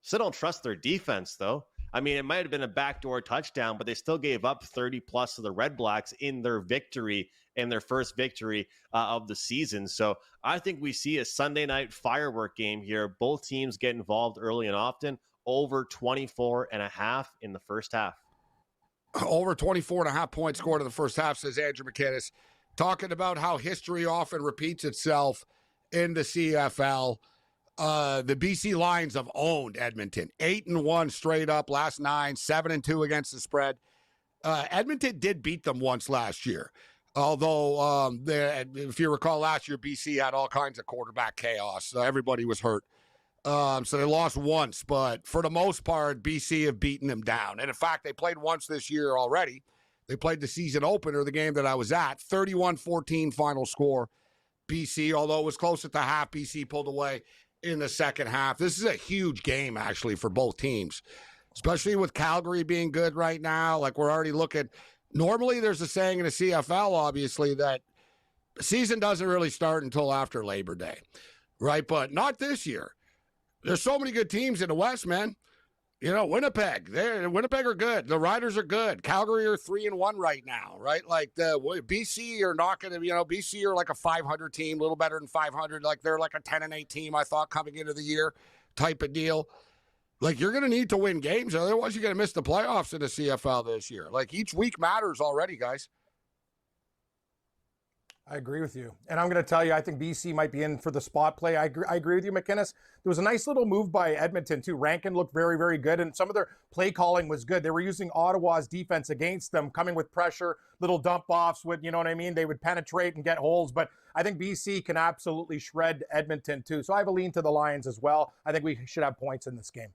Still don't trust their defense, though. I mean, it might have been a backdoor touchdown, but they still gave up 30-plus to the Red Blacks in their victory, in their first victory of the season. So I think we see a Sunday night firework game here. Both teams get involved early and often. Over 24.5 in the first half. Over 24.5 points scored in the first half, says Andrew McKinnis. Talking about how history often repeats itself in the CFL. The BC Lions have owned Edmonton. 8-1 straight up last 9, 7-2 against the spread. Edmonton did beat them once last year. Although, if you recall, last year, BC had all kinds of quarterback chaos. So everybody was hurt. So they lost once. But for the most part, BC have beaten them down. And, in fact, they played once this year already. They played the season opener, the game that I was at. 31-14 final score, BC. Although it was close at the half, BC pulled away in the second half. This is a huge game, actually, for both teams, especially with Calgary being good right now. Like, we're already looking. Normally, there's a saying in the CFL, obviously, that the season doesn't really start until after Labor Day, right? But not this year. There's so many good teams in the West, man. Winnipeg are good. The Riders are good. Calgary are 3-1 right now, right? Like the BC are not going to, BC are like a 500 team, a little better than 500. Like they're like a 10-8 team, I thought, coming into the year type of deal. Like you're going to need to win games. Otherwise, you're going to miss the playoffs in the CFL this year. Like each week matters already, guys. I agree with you. And I'm going to tell you, I think BC might be in for the spot play. I agree with you, McKinnis. There was a nice little move by Edmonton, too. Rankin looked very, very good, and some of their play calling was good. They were using Ottawa's defense against them, coming with pressure, little dump-offs with, you know what I mean? They would penetrate and get holes, but I think BC can absolutely shred Edmonton, too. So I have a lean to the Lions as well. I think we should have points in this game.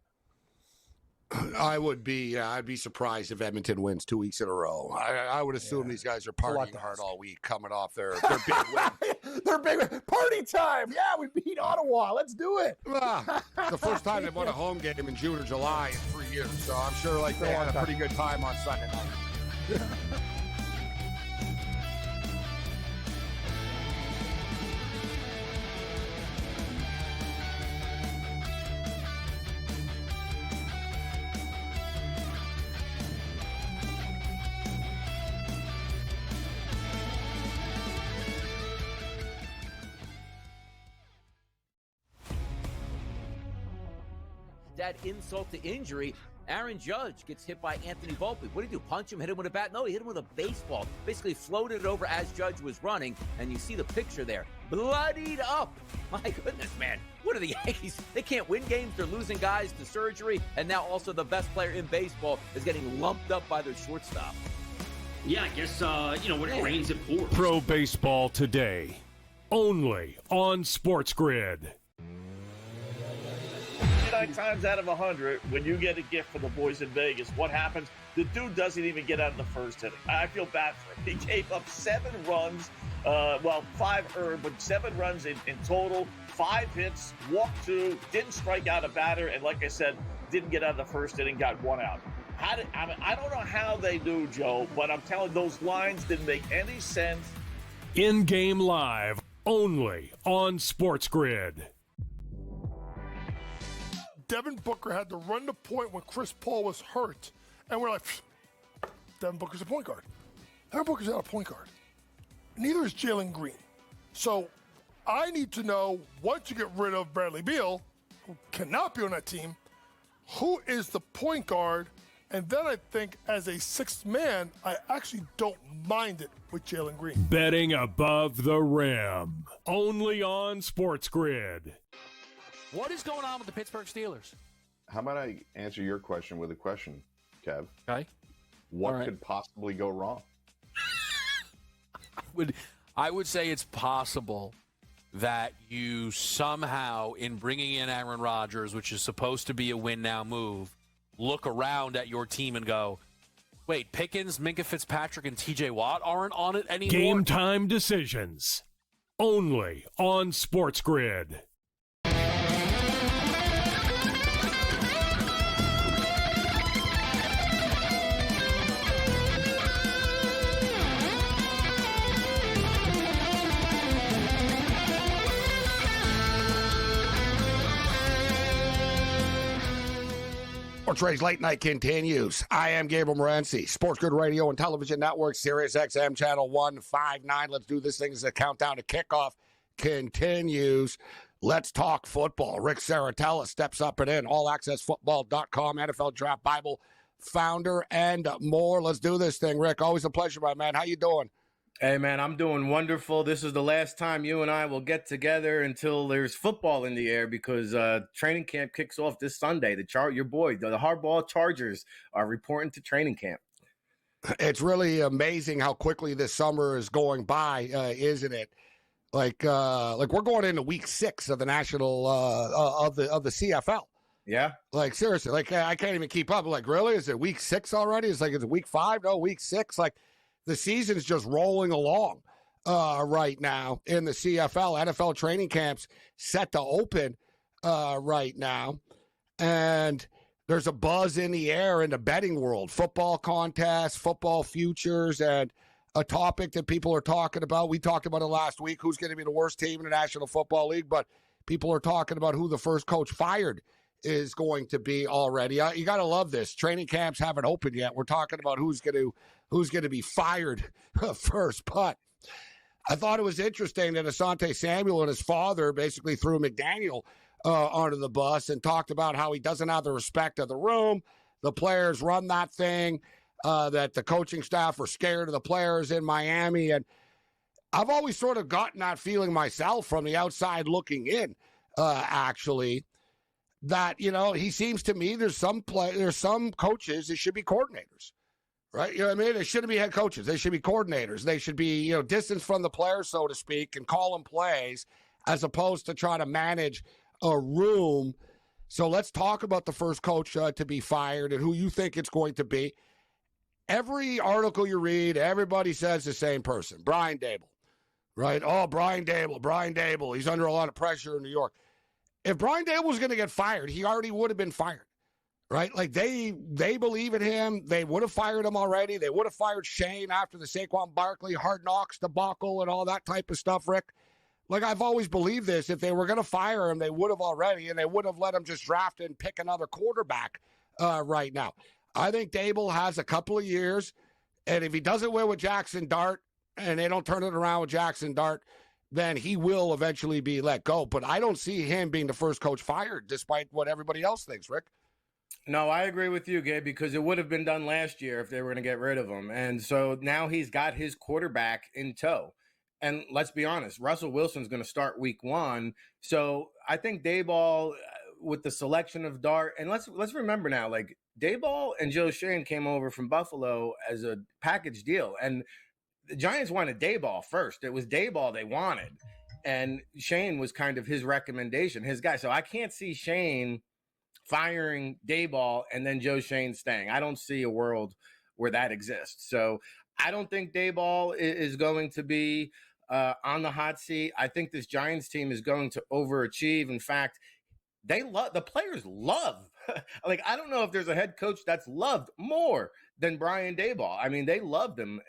I'd be surprised if Edmonton wins 2 weeks in a row. I would assume these guys are partying hard all week, coming off their big win. Their big party time. Yeah, we beat Ottawa. Let's do it. The first time they've won a home game in June or July in 3 years. So I'm sure they had a pretty good time on Sunday night. to add insult to injury, Aaron Judge gets hit by Anthony Volpe. What did he do? Punch him, hit him with a bat? No, he hit him with a baseball. Basically floated it over as Judge was running, and you see the picture there. Bloodied up. My goodness, man. What are the Yankees? They can't win games. They're losing guys to surgery, and now also the best player in baseball is getting lumped up by their shortstop. Yeah, I guess, when it rains, it pours. Pro Baseball Today, only on SportsGrid. 9 times out of 100, when you get a gift for the boys in Vegas, what happens? The dude doesn't even get out of the first inning. I feel bad for him. He gave up 7 runs, 5 earned, but 7 runs in total, 5 hits, walked 2, didn't strike out a batter, and like I said, didn't get out of the first inning, got 1 out. I don't know how they do, Joe, but I'm telling you, those lines didn't make any sense. In-game live, only on SportsGrid. Devin Booker had to run the point when Chris Paul was hurt. And we're like, Devin Booker's a point guard. Devin Booker's not a point guard. Neither is Jalen Green. So I need to know, once you get rid of Bradley Beal, who cannot be on that team, who is the point guard? And then I think as a 6th man, I actually don't mind it with Jalen Green. Betting above the rim, only on SportsGrid. What is going on with the Pittsburgh Steelers? How about I answer your question with a question, Kev? Okay. What could possibly go wrong? I would say it's possible that you somehow, in bringing in Aaron Rodgers, which is supposed to be a win-now move, look around at your team and go, wait, Pickens, Minka Fitzpatrick, and TJ Watt aren't on it anymore? Game time decisions, only on SportsGrid. SportsRage Late Night continues. I am Gabriel Morency, SportsGrid Radio and Television Network, Sirius XM Channel 159. Let's do this thing as the countdown to kickoff continues. Let's talk football. Rick Saratella steps up and in, allaccessfootball.com, NFL Draft Bible founder, and more. Let's do this thing, Rick. Always a pleasure, my man. How you doing? Hey, man, I'm doing wonderful. This is the last time you and I will get together until there's football in the air because training camp kicks off this Sunday. Your boy, the Hardball Chargers, are reporting to training camp. It's really amazing how quickly this summer is going by, isn't it? Like we're going into week 6 of the national of the CFL. Yeah. Like seriously, like I can't even keep up. Like really, is it week 6 already? It's like it's week 5? No, week 6. Like. The season's just rolling along right now in the CFL. NFL training camps set to open right now. And there's a buzz in the air in the betting world. Football contests, football futures, and a topic that people are talking about. We talked about it last week, who's going to be the worst team in the National Football League. But people are talking about who the first coach fired is going to be already. You got to love this. Training camps haven't opened yet. We're talking about who's going to be fired first. But I thought it was interesting that Asante Samuel and his father basically threw McDaniel onto the bus and talked about how he doesn't have the respect of the room. The players run that thing, that the coaching staff are scared of the players in Miami. And I've always sort of gotten that feeling myself from the outside looking in, actually, that, he seems to me there's some coaches that should be coordinators. Right? You know what I mean? They shouldn't be head coaches. They should be coordinators. They should be, distance from the players, so to speak, and call them plays as opposed to trying to manage a room. So let's talk about the first coach to be fired and who you think it's going to be. Every article you read, everybody says the same person, Brian Daboll. Right? Oh, Brian Daboll. He's under a lot of pressure in New York. If Brian Daboll was going to get fired, he already would have been fired. Right? Like they believe in him. They would have fired him already. They would have fired Shane after the Saquon Barkley Hard Knocks debacle and all that type of stuff, Rick. Like I've always believed this. If they were going to fire him, they would have already, and they would have let him just draft and pick another quarterback right now. I think Daboll has a couple of years, and if he doesn't win with Jackson Dart and they don't turn it around with Jackson Dart, then he will eventually be let go. But I don't see him being the first coach fired, despite what everybody else thinks, Rick. No, I agree with you, Gabe, because it would have been done last year if they were going to get rid of him. And so now he's got his quarterback in tow. And let's be honest, Russell Wilson's going to start week 1. So I think Daboll, with the selection of Dart, and let's remember now, like Daboll and Joe Schoen came over from Buffalo as a package deal. And the Giants wanted Daboll first. It was Daboll they wanted. And Schoen was kind of his recommendation, his guy. So I can't see Schoen firing Daboll and then Joe Schoen staying. I don't see a world where that exists. So I don't think Daboll is going to be on the hot seat. I think this Giants team is going to overachieve. In fact, the players love. Like, I don't know if there's a head coach that's loved more than Brian Daboll. I mean, they loved him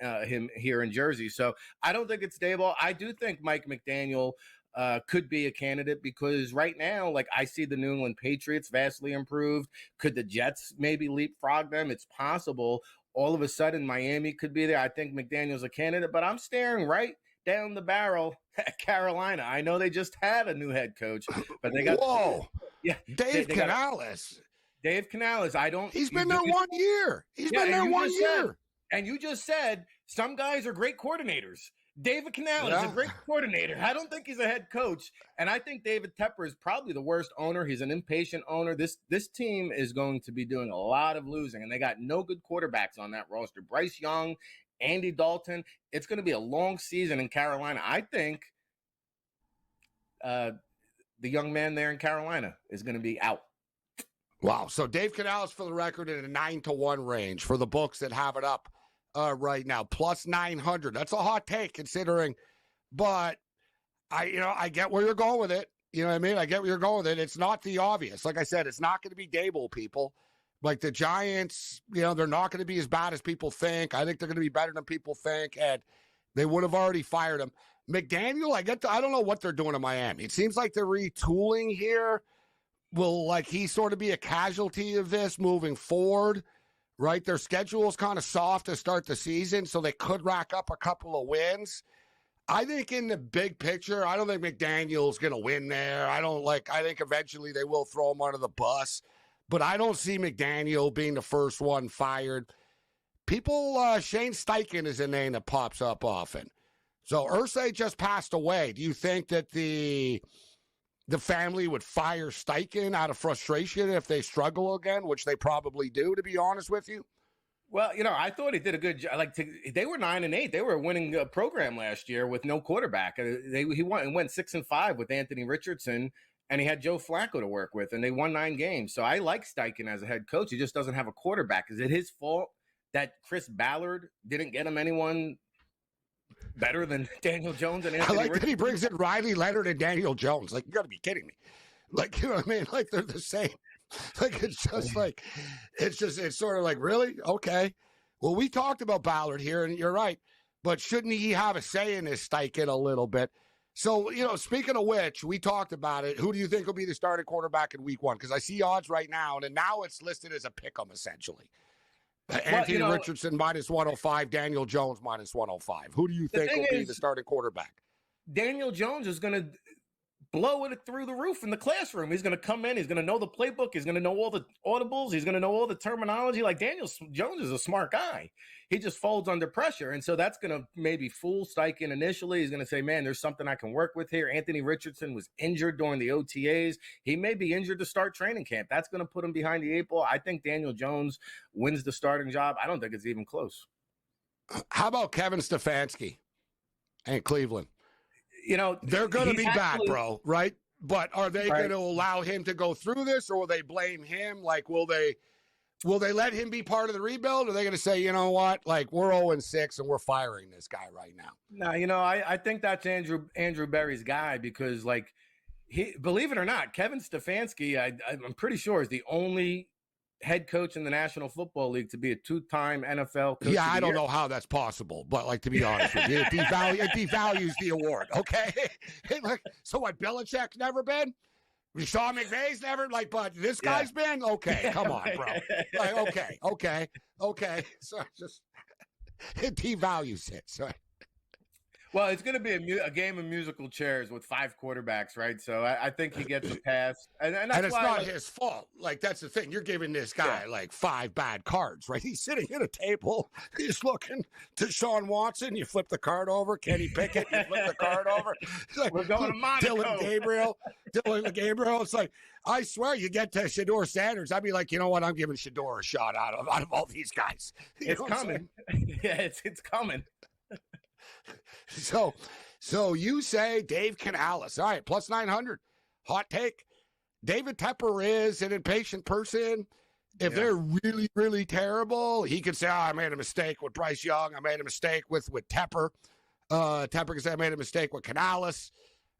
here in Jersey. So I don't think it's Daboll. I do think Mike McDaniel could be a candidate because right now, like, I see the New England Patriots vastly improved. Could the Jets maybe leapfrog them? It's possible. All of a sudden, Miami could be there. I think McDaniel's a candidate, but I'm staring right down the barrel at Carolina. I know they just had a new head coach, but they got Dave Canales. Dave Canales. He's been there 1 year. He's been there 1 year. And you just said some guys are great coordinators. David Canales is a great coordinator. I don't think he's a head coach. And I think David Tepper is probably the worst owner. He's an impatient owner. This team is going to be doing a lot of losing, and they got no good quarterbacks on that roster. Bryce Young, Andy Dalton. It's going to be a long season in Carolina. I think the young man there in Carolina is going to be out. Wow. So Dave Canales, for the record, in a 9-1 range for the books that have it up right now, plus 900. That's a hot take considering, but I get where you're going with it. You know what I mean? I get where you're going with it. It's not the obvious. Like I said, it's not going to be Daboll, people. Like the Giants, they're not going to be as bad as people think. I think they're going to be better than people think, and they would have already fired him. McDaniel, I don't know what they're doing in Miami. It seems like they're retooling here. Will he sort of be a casualty of this moving forward? Right? Their schedule is kind of soft to start the season, so they could rack up a couple of wins. I think in the big picture, I don't think McDaniel's going to win there. I think eventually they will throw him under the bus, but I don't see McDaniel being the first one fired. Shane Steichen is a name that pops up often. So Irsay just passed away. Do you think that the family would fire Steichen out of frustration if they struggle again, which they probably do, to be honest with you? Well, I thought he did a good job. They were 9-8. They were a winning program last year with no quarterback. He went 6-5 with Anthony Richardson, and he had Joe Flacco to work with, and they won 9 games. So I like Steichen as a head coach. He just doesn't have a quarterback. Is it his fault that Chris Ballard didn't get him anyone better than Daniel Jones and Anthony Richardson? That he brings in Riley Leonard and Daniel Jones. You got to be kidding me. You know what I mean? They're the same. It's sort of really? Okay. Well, we talked about Ballard here, and you're right. But shouldn't he have a say in this Steichen a little bit? So, speaking of which, we talked about it. Who do you think will be the starting quarterback in week 1? Because I see odds right now, and now it's listed as a pick-em, essentially. Anthony Richardson minus 105, Daniel Jones minus 105. Who do you think will be the starting quarterback? Daniel Jones is going to blow it through the roof in the classroom. He's going to come in. He's going to know the playbook. He's going to know all the audibles. He's going to know all the terminology. Daniel Jones is a smart guy. He just folds under pressure. And so that's going to maybe fool Steichen initially. He's going to say, man, there's something I can work with here. Anthony Richardson was injured during the OTAs. He may be injured to start training camp. That's going to put him behind the 8 ball. I think Daniel Jones wins the starting job. I don't think it's even close. How about Kevin Stefanski and Cleveland? They're going to be back, bro, right? But are they going to allow him to go through this, or will they blame him? Will they let him be part of the rebuild? Or are they going to say, you know what, we're 0-6 and we're firing this guy right now? No, I think that's Andrew Berry's guy because, he, believe it or not, Kevin Stefanski, I'm pretty sure is the only head coach in the National Football League to be a 2-time NFL coach. Yeah, I don't know how that's possible, but to be honest with you, it devalues the award. Okay, so what? Belichick's never been. Sean McVay's never but this guy's been. Okay, come on, bro. Okay. So just it devalues it. So. Well, it's going to be a game of musical chairs with 5 quarterbacks, right? So I think he gets a pass. And that's it's why not his fault. Like, that's the thing. You're giving this guy, 5 bad cards, right? He's sitting at a table. He's looking to Sean Watson. You flip the card over. Kenny Pickett. You flip the card over. Like, we're going to Monaco. Dylan Gabriel. It's like, I swear, you get to Shedeur Sanders, I'd be like, you know what? I'm giving Shedeur a shot out of all these guys. It's coming. Yeah, it's coming. So you say Dave Canales. All right, plus 900. Hot take. David Tepper is an impatient person. If they're really, really terrible, he could say, I made a mistake with Bryce Young. I made a mistake with Tepper. Tepper could say, I made a mistake with Canales.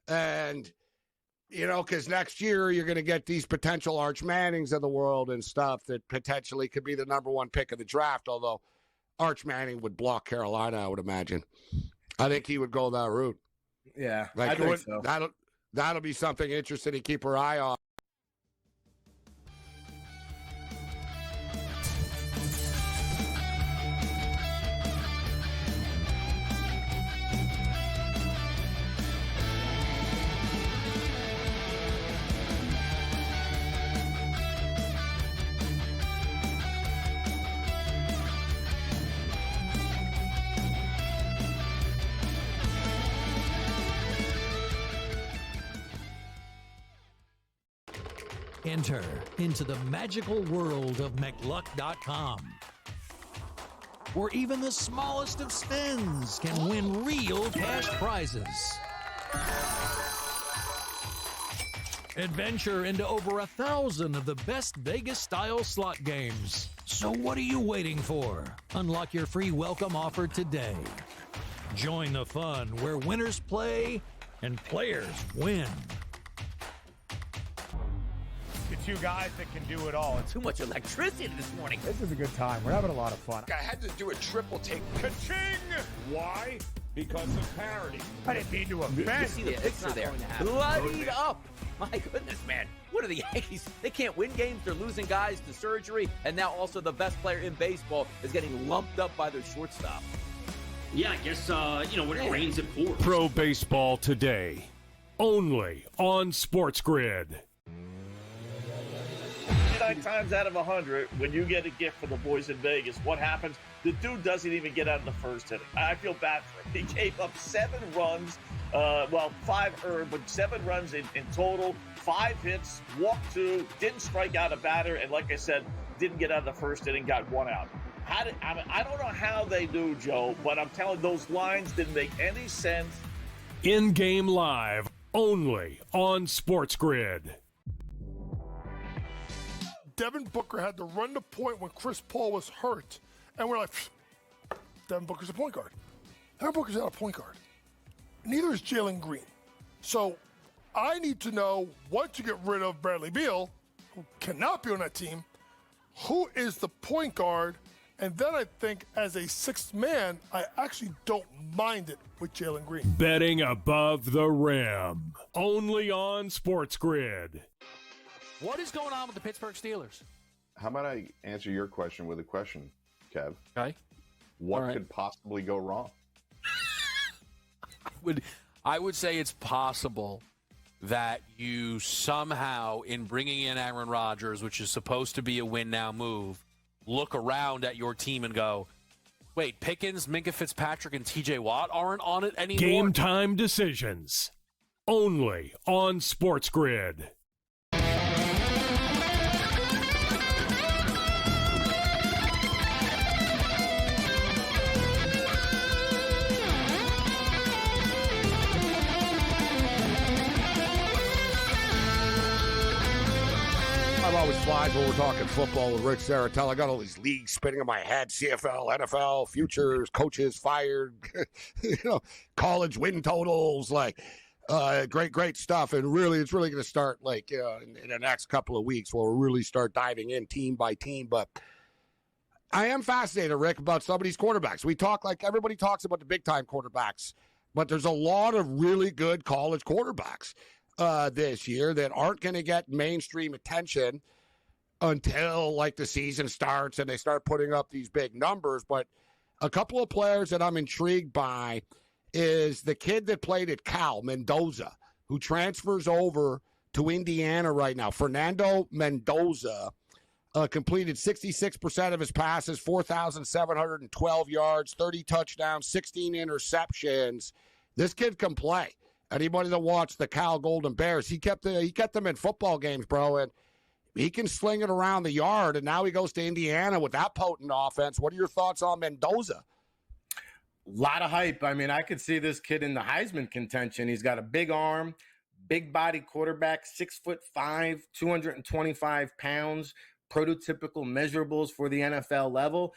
And, because next year you're going to get these potential Arch Mannings of the world and stuff that potentially could be the number 1 pick of the draft, although Arch Manning would block Carolina, I would imagine. I think he would go that route. Yeah, I think so. That'll be something interesting to keep our eye on. Enter into the magical world of McLuck.com, where even the smallest of spins can win real cash prizes. Adventure into over 1,000 of the best Vegas-style slot games. So what are you waiting for? Unlock your free welcome offer today. Join the fun where winners play and players win. Two guys that can do it all. Too much electricity this morning. This is a good time. We're having a lot of fun. I had to do a triple take. Ka-ching! Why? Because of parity. I didn't mean to You offend. see the picture there. Bloodied up. My goodness, man. What are the Yankees? They can't win games. They're losing guys to surgery. And now also the best player in baseball is getting lumped up by their shortstop. Yeah, I guess, when it rains, it pours. Pro Baseball Today. Only on SportsGrid. 9 times out of 100, when you get a gift for the boys in Vegas, what happens? The dude doesn't even get out of the first inning. I feel bad for him. He gave up 7 runs, 5 earned, but 7 runs in total, 5 hits, walked 2, didn't strike out a batter, and like I said, didn't get out of the first inning, got 1 out. I don't know how they do, Joe, but I'm telling you, those lines didn't make any sense. In-game live, only on SportsGrid. Devin Booker had to run the point when Chris Paul was hurt. And we're like, Devin Booker's a point guard. Devin Booker's not a point guard. Neither is Jalen Green. So I need to know, once you get rid of Bradley Beal, who cannot be on that team, who is the point guard? And then I think as a 6th man, I actually don't mind it with Jalen Green. Betting above the rim. Only on SportsGrid. What is going on with the Pittsburgh Steelers? How about I answer your question with a question, Kev? Okay. What could possibly go wrong? I would say it's possible that you somehow, in bringing in Aaron Rodgers, which is supposed to be a win-now move, look around at your team and go, wait, Pickens, Minka Fitzpatrick, and T.J. Watt aren't on it anymore? Game time decisions. Only on SportsGrid. I'm always flies when we're talking football with Rick Saratel. I got all these leagues spinning in my head: CFL, NFL, futures, coaches fired, college win totals, great stuff. And really, it's really going to start in the next couple of weeks. We'll really start diving in team by team. But I am fascinated, Rick, about some of these quarterbacks. We talk everybody talks about the big time quarterbacks, but there's a lot of really good college quarterbacks this year that aren't going to get mainstream attention until the season starts and they start putting up these big numbers. But a couple of players that I'm intrigued by is the kid that played at Cal, Mendoza, who transfers over to Indiana right now. Fernando Mendoza completed 66% of his passes, 4,712 yards, 30 touchdowns, 16 interceptions. This kid can play. Anybody that watched the Cal Golden Bears, he kept them in football games, bro, and he can sling it around the yard, and now he goes to Indiana with that potent offense. What are your thoughts on Mendoza? A lot of hype. I mean, I could see this kid in the Heisman contention. He's got a big arm, big body quarterback, 6'5", 225 pounds, prototypical measurables for the NFL level.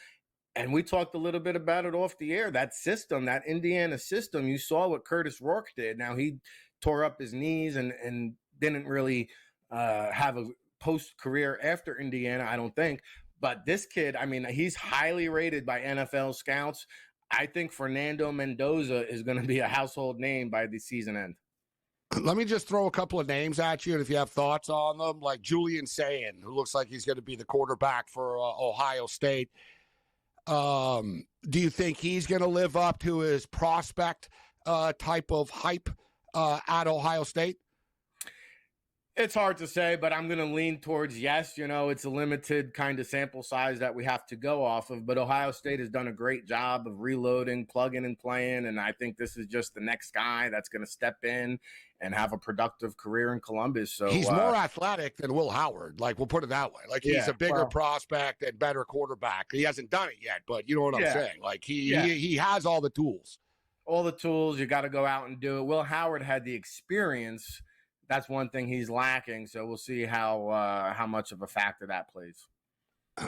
And we talked a little bit about it off the air. That system, that Indiana system, you saw what Curtis Rourke did. Now, he tore up his knees and didn't really have a post-career after Indiana, I don't think. But this kid, I mean, he's highly rated by NFL scouts. I think Fernando Mendoza is going to be a household name by the season end. Let me just throw a couple of names at you, and if you have thoughts on them, like Julian Sayin, who looks like he's going to be the quarterback for Ohio State. Do you think he's going to live up to his prospect type of hype at Ohio State? It's hard to say, but I'm going to lean towards yes. You know, it's a limited kind of sample size that we have to go off of, but Ohio State has done a great job of reloading, plugging and playing, and I think this is just the next guy that's going to step in and have a productive career in Columbus. So he's more athletic than Will Howard. Like, we'll put it that way. Like, he's a bigger prospect and better quarterback. He hasn't done it yet, but you know what I'm saying. Like, he has all the tools. All the tools. You got to go out and do it. Will Howard had the experience. That's one thing he's lacking. So we'll see how much of a factor that plays.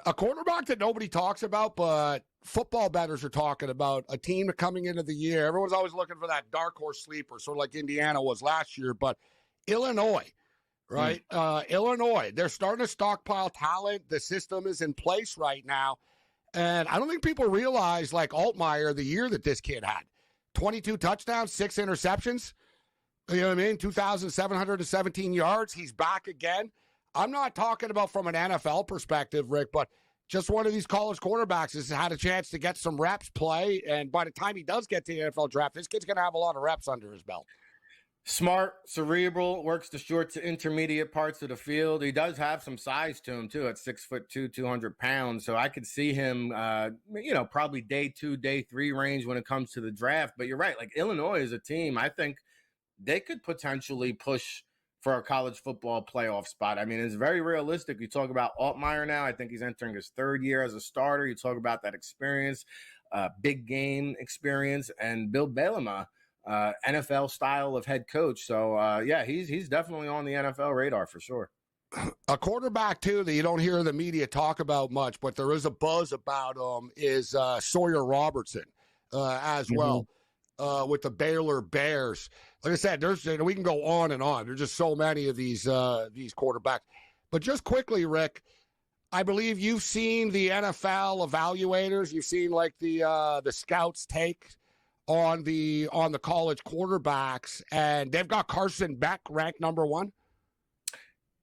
A quarterback that nobody talks about, but football bettors are talking about, a team coming into the year. Everyone's always looking for that dark horse sleeper, sort of like Indiana was last year. But Illinois, right? Illinois, they're starting to stockpile talent. The system is in place right now. And I don't think people realize, like Altmaier, the year that this kid had. 22 touchdowns, 6 interceptions. You know what I mean? 2,717 yards. He's back again. I'm not talking about from an NFL perspective, Rick, but just one of these college quarterbacks has had a chance to get some reps, play, and by the time he does get to the NFL draft, this kid's going to have a lot of reps under his belt. Smart, cerebral, works the short to intermediate parts of the field. He does have some size to him, too, at 6'2", 200 pounds. So I could see him, probably day 2, day 3 range when it comes to the draft. But you're right. Like, Illinois is a team, I think, they could potentially push for a college football playoff spot. I mean, it's very realistic. You talk about Altmaier now. I think he's entering his 3rd year as a starter. You talk about that experience, big game experience, and Bill Bellema, NFL style of head coach. So, he's definitely on the NFL radar for sure. A quarterback, too, that you don't hear the media talk about much, but there is a buzz about him, is Sawyer Robertson as well. With the Baylor Bears. Like I said, we can go on and on. There's just so many of these quarterbacks. But just quickly, Rick, I believe you've seen the NFL evaluators. You've seen like the scouts take on the college quarterbacks, and they've got Carson Beck ranked number 1.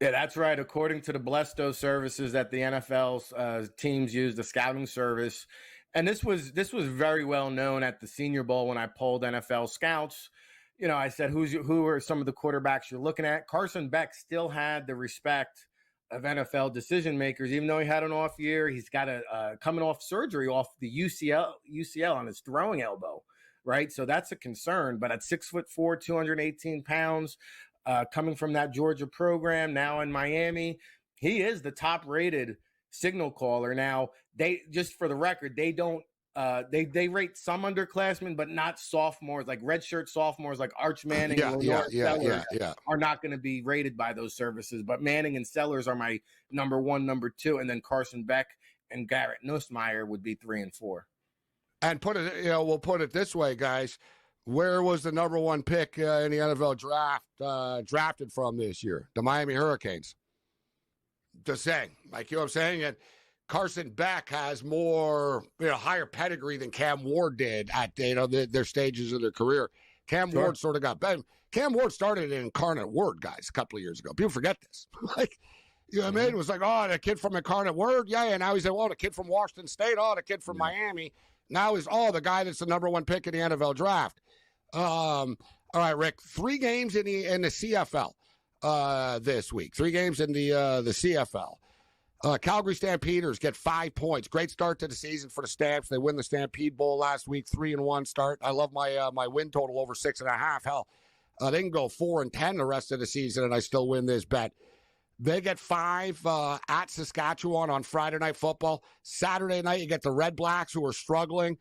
Yeah, that's right. According to the Blesto services that the NFL's teams use, the scouting service. And this was very well known at the Senior Bowl when I polled NFL scouts. You know, I said, who are some of the quarterbacks you're looking at? Carson Beck still had the respect of NFL decision makers, even though he had an off year. He's got coming off surgery off the UCL on his throwing elbow, right? So that's a concern. But at 6'4", 218 pounds, coming from that Georgia program, now in Miami, he is the top rated signal caller. Now, they, just for the record, they don't they rate some underclassmen, but not sophomores, like redshirt sophomores like Arch Manning are not going to be rated by those services. But Manning and Sellers are my number 1, number 2, and then Carson Beck and Garrett Nussmeier would be 3 and 4. And we'll put it this way, guys. Where was the number 1 pick in the NFL draft drafted from this year? The Miami Hurricanes. Just saying, like, you know what I'm saying? And Carson Beck has more, higher pedigree than Cam Ward did at, their stages of their career. Cam Ward sort of got better. Cam Ward started in Incarnate Word, guys, a couple of years ago. People forget this. Like, you know what I mean? It was like, oh, the kid from Incarnate Word. Yeah, and now he's like, the kid from Washington State. Oh, the kid from Miami. Now he's, the guy that's the number 1 pick in the NFL draft. All right, Rick. 3 games in the CFL this week. 3 games in the CFL. Calgary Stampeders get 5 points. Great start to the season for the Stamps. They win the Stampede Bowl last week, 3-1 start. I love my win total over 6.5. Hell, they can go 4-10 the rest of the season, and I still win this bet. They get 5 at Saskatchewan on Friday Night Football. Saturday night, you get the Red Blacks, who are struggling.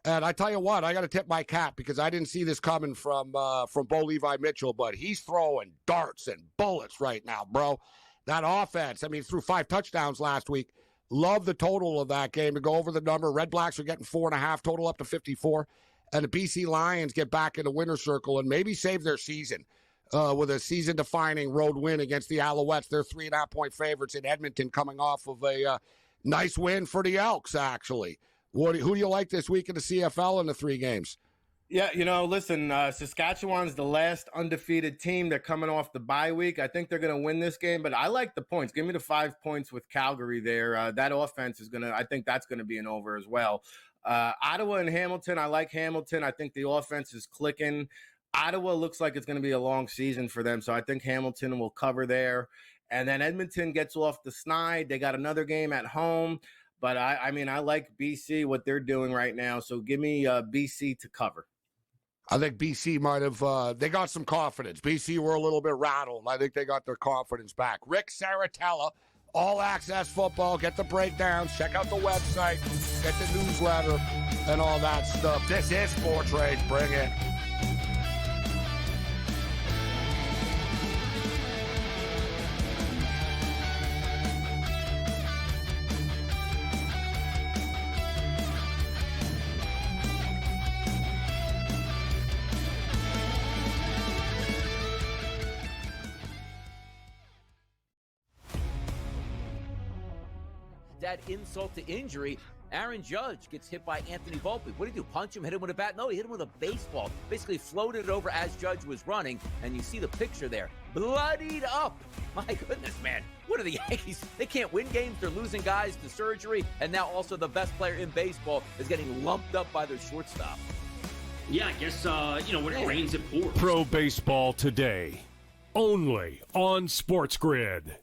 And I tell you what, I got to tip my cap because I didn't see this coming from Bo Levi Mitchell, but he's throwing darts and bullets right now, bro. That offense, I mean, threw 5 touchdowns last week. Love the total of that game to go over the number. Red Blacks are getting 4.5, total up to 54. And the BC Lions get back in the winner's circle and maybe save their season with a season-defining road win against the Alouettes. They're 3.5-point favorites in Edmonton coming off of a nice win for the Elks, actually. Who do you like this week in the CFL in the 3 games? Yeah, listen, Saskatchewan's the last undefeated team. They're coming off the bye week. I think they're going to win this game, but I like the points. Give me the 5 points with Calgary there. That offense is I think that's going to be an over as well. Ottawa and Hamilton, I like Hamilton. I think the offense is clicking. Ottawa looks like it's going to be a long season for them, so I think Hamilton will cover there. And then Edmonton gets off the snide. They got another game at home. But, I like BC, what they're doing right now. So give me BC to cover. I think BC might have they got some confidence. BC were a little bit rattled. I think they got their confidence back. Rick Saratella, All Access Football. Get the breakdowns. Check out the website. Get the newsletter and all that stuff. This is SportsRage. Bring it. That insult to injury, Aaron Judge gets hit by Anthony Volpe. What did he do? Punch him? Hit him with a bat? No, he hit him with a baseball. Basically floated it over as Judge was running, and you see the picture there. Bloodied up. My goodness, man. What are the Yankees? They can't win games. They're losing guys to surgery, and now also the best player in baseball is getting lumped up by their shortstop. Yeah, I guess, when it rains, it pours. Pro Baseball Today, only on SportsGrid.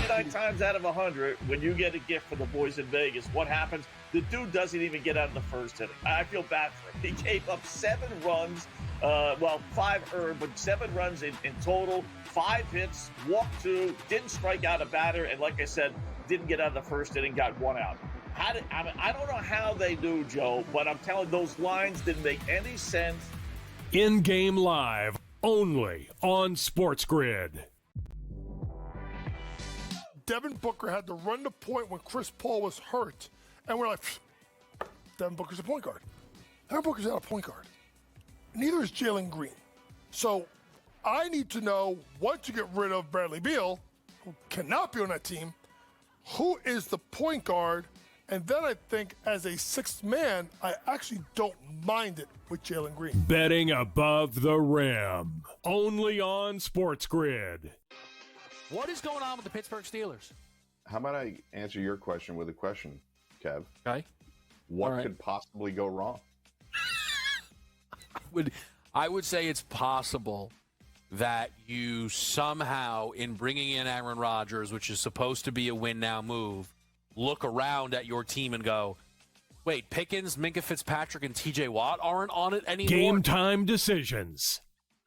9 times out of 100, when you get a gift for the boys in Vegas, what happens? The dude doesn't even get out of the first inning. I feel bad for him. He gave up 7 runs, 5 earned, but 7 runs in total, 5 hits, walked 2, didn't strike out a batter, and like I said, didn't get out of the first inning, got 1 out. I don't know how they do, Joe, but I'm telling you, those lines didn't make any sense. In-game live, only on SportsGrid. Devin Booker had to run the point when Chris Paul was hurt. And we're like, Devin Booker's a point guard. Devin Booker's not a point guard. Neither is Jalen Green. So I need to know, once you get rid of Bradley Beal, who cannot be on that team, who is the point guard? And then I think as a 6th man, I actually don't mind it with Jalen Green. Betting above the rim, only on SportsGrid. What is going on with the Pittsburgh Steelers? How about I answer your question with a question, Kev? Okay. What could possibly go wrong? I would say it's possible that you somehow, in bringing in Aaron Rodgers, which is supposed to be a win-now move, look around at your team and go, wait, Pickens, Minkah Fitzpatrick, and TJ Watt aren't on it anymore? Game time decisions,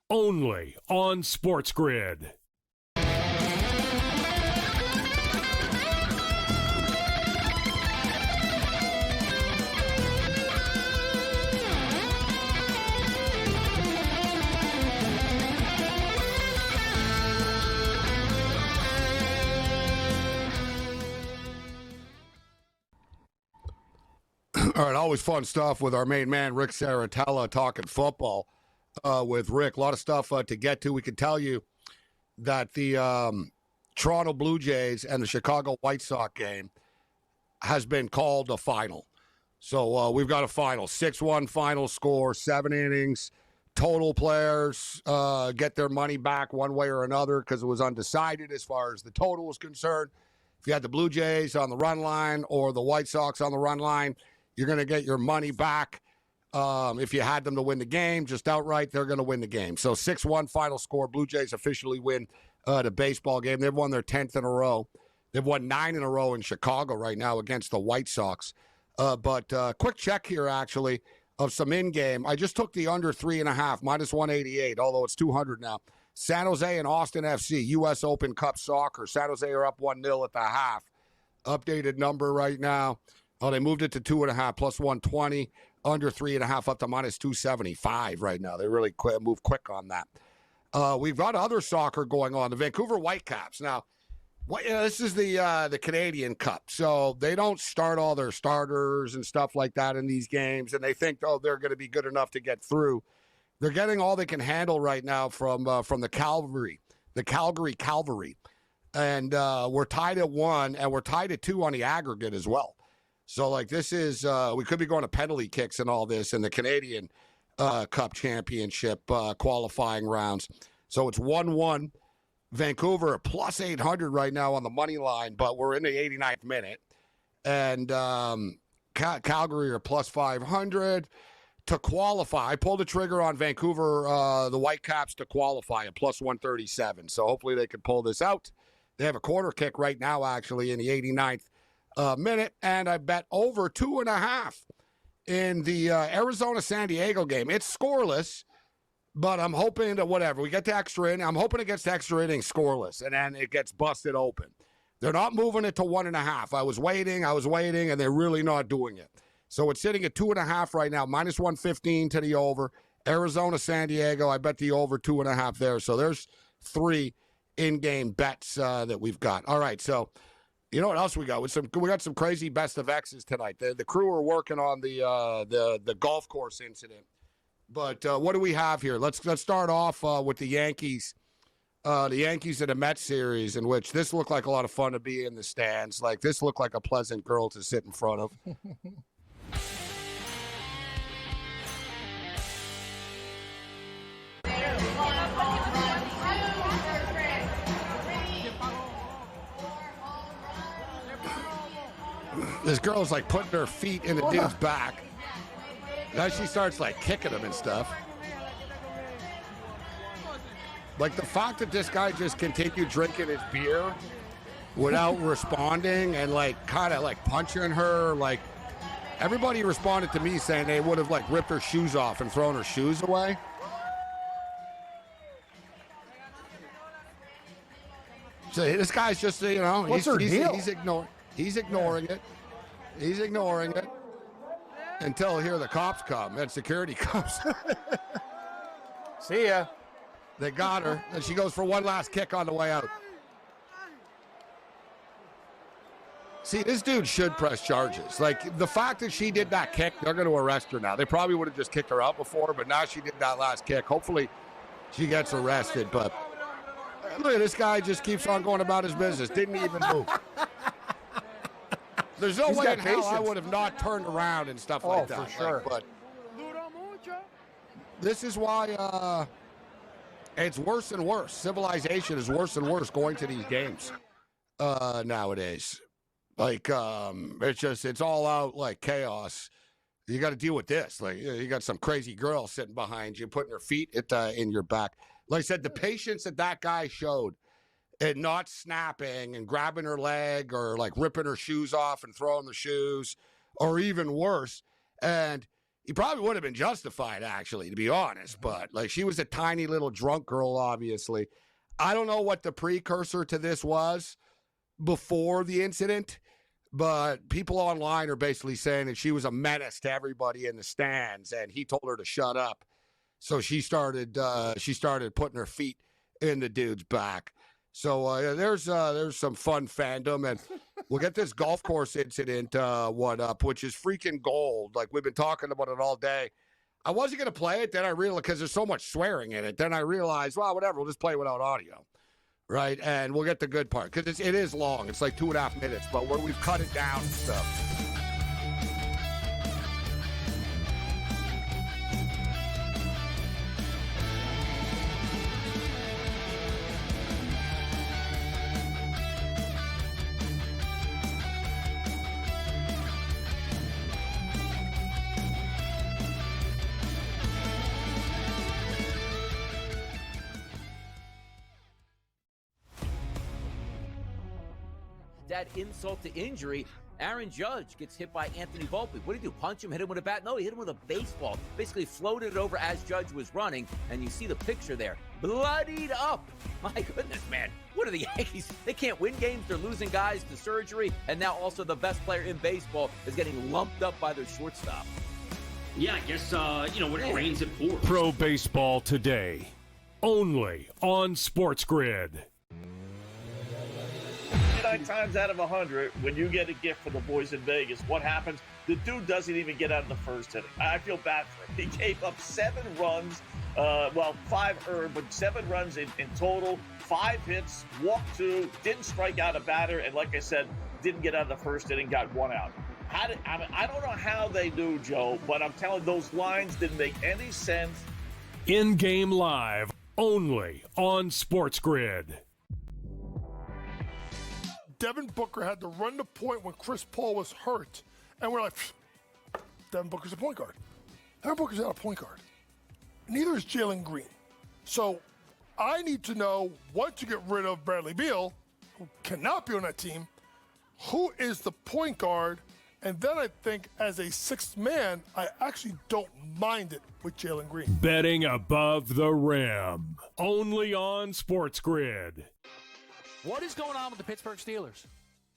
only on SportsGrid. All right, always fun stuff with our main man, Rick Saratella, talking football with Rick. A lot of stuff to get to. We can tell you that the Toronto Blue Jays and the Chicago White Sox game has been called a final. So we've got a final, 6-1 final score, 7 innings. Total players get their money back one way or another because it was undecided as far as the total was concerned. If you had the Blue Jays on the run line or the White Sox on the run line, you're going to get your money back. If you had them to win the game, just outright, they're going to win the game. So 6-1 final score. Blue Jays officially win the baseball game. They've won their 10th in a row. They've won 9 in a row in Chicago right now against the White Sox. But quick check here, actually, of some in-game. I just took the under 3.5, minus 188, although it's 200 now. San Jose and Austin FC, U.S. Open Cup Soccer. San Jose are up 1-0 at the half. Updated number right now. Oh, they moved it to 2.5, plus 120. Under 3.5, up to minus 275 right now. They really move quick on that. We've got other soccer going on. The Vancouver Whitecaps. Now, this is the Canadian Cup, so they don't start all their starters and stuff like that in these games, and they think, they're going to be good enough to get through. They're getting all they can handle right now from the Calgary Cavalry, and we're tied at 1, and we're tied at 2 on the aggregate as well. So, this is we could be going to penalty kicks and all this in the Canadian Cup Championship qualifying rounds. So it's 1-1. Vancouver plus 800 right now on the money line, but we're in the 89th minute. And Calgary are plus 500 to qualify. I pulled the trigger on Vancouver, the Whitecaps, to qualify at plus 137. So hopefully they can pull this out. They have a corner kick right now, actually, in the 89th minute. And I bet over 2.5 in the Arizona-San Diego game. It's scoreless. But I'm hoping that whatever, we get to extra inning. I'm hoping it gets to extra innings scoreless, and then it gets busted open. They're not moving it to 1.5. I was waiting, and they're really not doing it. So it's sitting at 2.5 right now, minus 115 to the over. Arizona, San Diego, I bet the over 2.5 there. So there's 3 in-game bets that we've got. All right, so you know what else we got? We got some crazy best of X's tonight. The crew are working on the golf course incident. But what do we have here? Let's start off with the Yankees. The Yankees in a Mets series, in which this looked like a lot of fun to be in the stands. This looked like a pleasant girl to sit in front of. This girl's putting her feet in the dude's back. Now she starts kicking him and stuff. The fact that this guy just continued drinking his beer without responding and kind of punching her, everybody responded to me saying they would have ripped her shoes off and thrown her shoes away. So this guy's just, What's her deal? He's ignoring it. He's ignoring it. Until here the cops come and security comes. See ya. They got her, and she goes for one last kick on the way out. See, this dude should press charges. The fact that she did that kick, they're going to arrest her now. They probably would have just kicked her out before, but now she did that last kick. Hopefully she gets arrested, but look at this guy just keeps on going about his business. Didn't even move. There's no way in hell I would have not turned around and stuff like that. For sure. But this is why it's worse and worse. Civilization is worse and worse going to these games nowadays. It's all out chaos. You got to deal with this. You got some crazy girl sitting behind you, putting her feet in your back. Like I said, the patience that guy showed and not snapping and grabbing her leg or ripping her shoes off and throwing the shoes, or even worse. And he probably would have been justified, actually, to be honest. But she was a tiny little drunk girl, obviously. I don't know what the precursor to this was before the incident, but people online are basically saying that she was a menace to everybody in the stands, and he told her to shut up. So she started putting her feet in the dude's back. So there's some fun fandom, and we'll get this golf course incident which is freaking gold. We've been talking about it all day. I wasn't going to play it, then I realized, because there's so much swearing in it, then I realized, well, whatever, we'll just play without audio, right? And we'll get the good part, because it is long. It's 2.5 minutes, but we've cut it down and stuff. add insult to injury, Aaron Judge gets hit by Anthony Volpe. What did he do? Punch him, hit him with a bat? No, he hit him with a baseball. Basically floated it over as Judge was running, and you see the picture there. Bloodied up. My goodness, man. What are the Yankees? They can't win games. They're losing guys to surgery, and now also the best player in baseball is getting lumped up by their shortstop. Yeah, I guess, when it rains, it pours. Pro Baseball Today, only on SportsGrid. 9 times out of 100, when you get a gift for the boys in Vegas, what happens? The dude doesn't even get out of the first inning. I feel bad for him. He gave up 7 runs, 5 earned, but 7 runs in total, 5 hits, walked 2, didn't strike out a batter, and like I said, didn't get out of the first inning, got 1 out. I don't know how they do, Joe, but I'm telling you, those lines didn't make any sense. In-game live, only on SportsGrid. Devin Booker had to run the point when Chris Paul was hurt. And we're like, Devin Booker's a point guard. Devin Booker's not a point guard. Neither is Jalen Green. So I need to know, once you get rid of Bradley Beal, who cannot be on that team, who is the point guard? And then I think as a sixth man, I actually don't mind it with Jalen Green. Betting above the rim, only on SportsGrid. What is going on with the Pittsburgh Steelers?